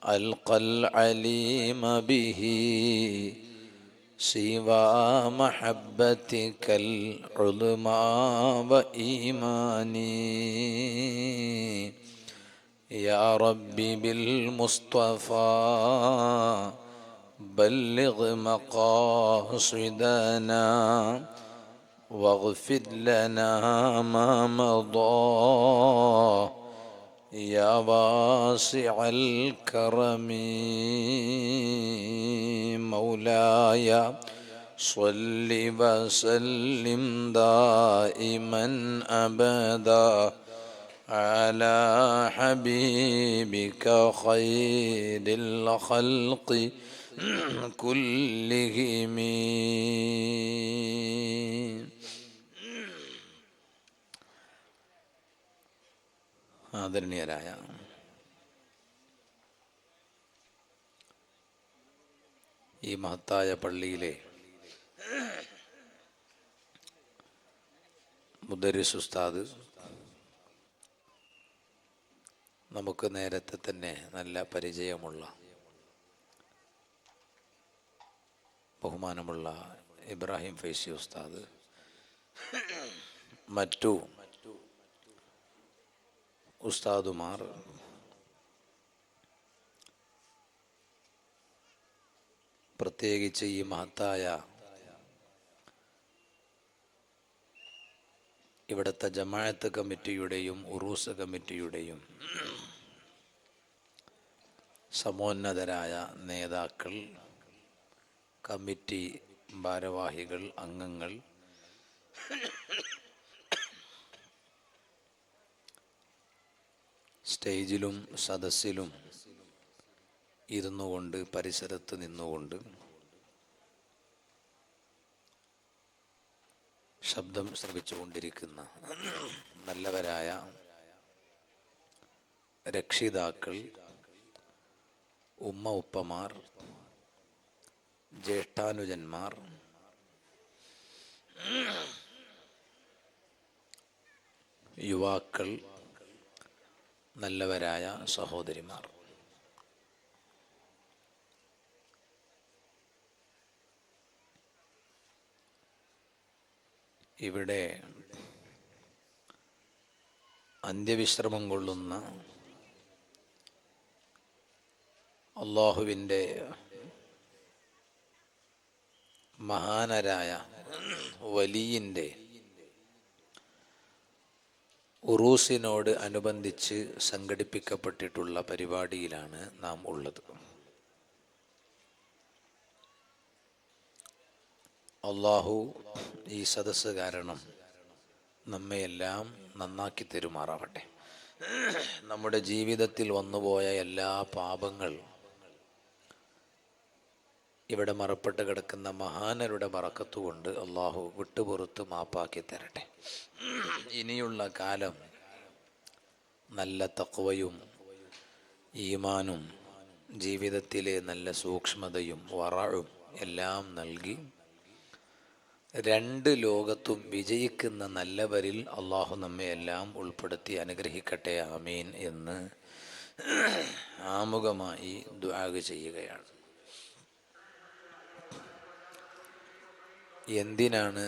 ألقى العليم به سوى محبتك العظمى وإيماني. يا ربي بالمصطفى بلغ مقاصدنا واغفر لنا ما مضى يا واسع الكرم. مولاي صل وسلم دائما أبدا على حبيبك خير الخلق كلهم. ആദരണീയരായ ഈ മഹത്തായ പള്ളിയിലെ മുദരിസ് ഉസ്താദ്, നമുക്ക് നേരത്തെ തന്നെ നല്ല പരിചയമുള്ള ബഹുമാനമുള്ള ഇബ്രാഹിം ഫൈസി ഉസ്താദ്, മറ്റു ഉസ്താദുമാർ, പ്രത്യേകിച്ച് ഈ മഹത്തായ ഇവിടുത്തെ ജമാഅത്ത് കമ്മിറ്റിയുടെയും ഉറൂസ് കമ്മിറ്റിയുടെയും സമോന്നതരായ നേതാക്കൾ, കമ്മിറ്റി ഭാരവാഹികൾ, അംഗങ്ങൾ, സ്റ്റേജിലും സദസ്സിലും ഇരുന്നുകൊണ്ട് പരിസരത്ത് നിന്നുകൊണ്ട് ശബ്ദം ശ്രവിച്ചുകൊണ്ടിരിക്കുന്ന നല്ലവരായ രക്ഷിതാക്കൾ, ഉമ്മ ഉപ്പമാർ, ജ്യേഷ്ഠാനുജന്മാർ, യുവാക്കൾ, നല്ലവരായ സഹോദരിമാർ, ഇവിടെ അന്ത്യവിശ്രമം കൊള്ളുന്ന അള്ളാഹുവിൻ്റെ മഹാനരായ വലിയിൻ്റെ ഉറൂസിനോട് അനുബന്ധിച്ച് സംഘടിപ്പിക്കപ്പെട്ടിട്ടുള്ള പരിപാടിയിലാണ് നാം ഉള്ളത്. അള്ളാഹു ഈ സദസ്സ് കാരണം നമ്മയെല്ലാം നന്നാക്കി തരുമാറാവട്ടെ. നമ്മുടെ ജീവിതത്തിൽ വന്നുപോയ എല്ലാ പാപങ്ങൾ ഇവിടെ മറപ്പെട്ട് കിടക്കുന്ന മഹാനരുടെ ബറക്കത്തുകൊണ്ട് അള്ളാഹു വിട്ടുപുറത്ത് മാപ്പാക്കി തരട്ടെ. ഇനിയുള്ള കാലം നല്ല തഖ്വയും ഈമാനും ജീവിതത്തിലെ നല്ല സൂക്ഷ്മതയും വറഉം എല്ലാം നൽകി രണ്ട് ലോകത്തും വിജയിക്കുന്ന നല്ലവരിൽ അള്ളാഹു നമ്മെ എല്ലാം ഉൾപ്പെടുത്തി അനുഗ്രഹിക്കട്ടെ, ആമീൻ എന്ന് ആമുഖമായി ദുആ ചെയ്യുകയാണ്. എന്തിനാണ്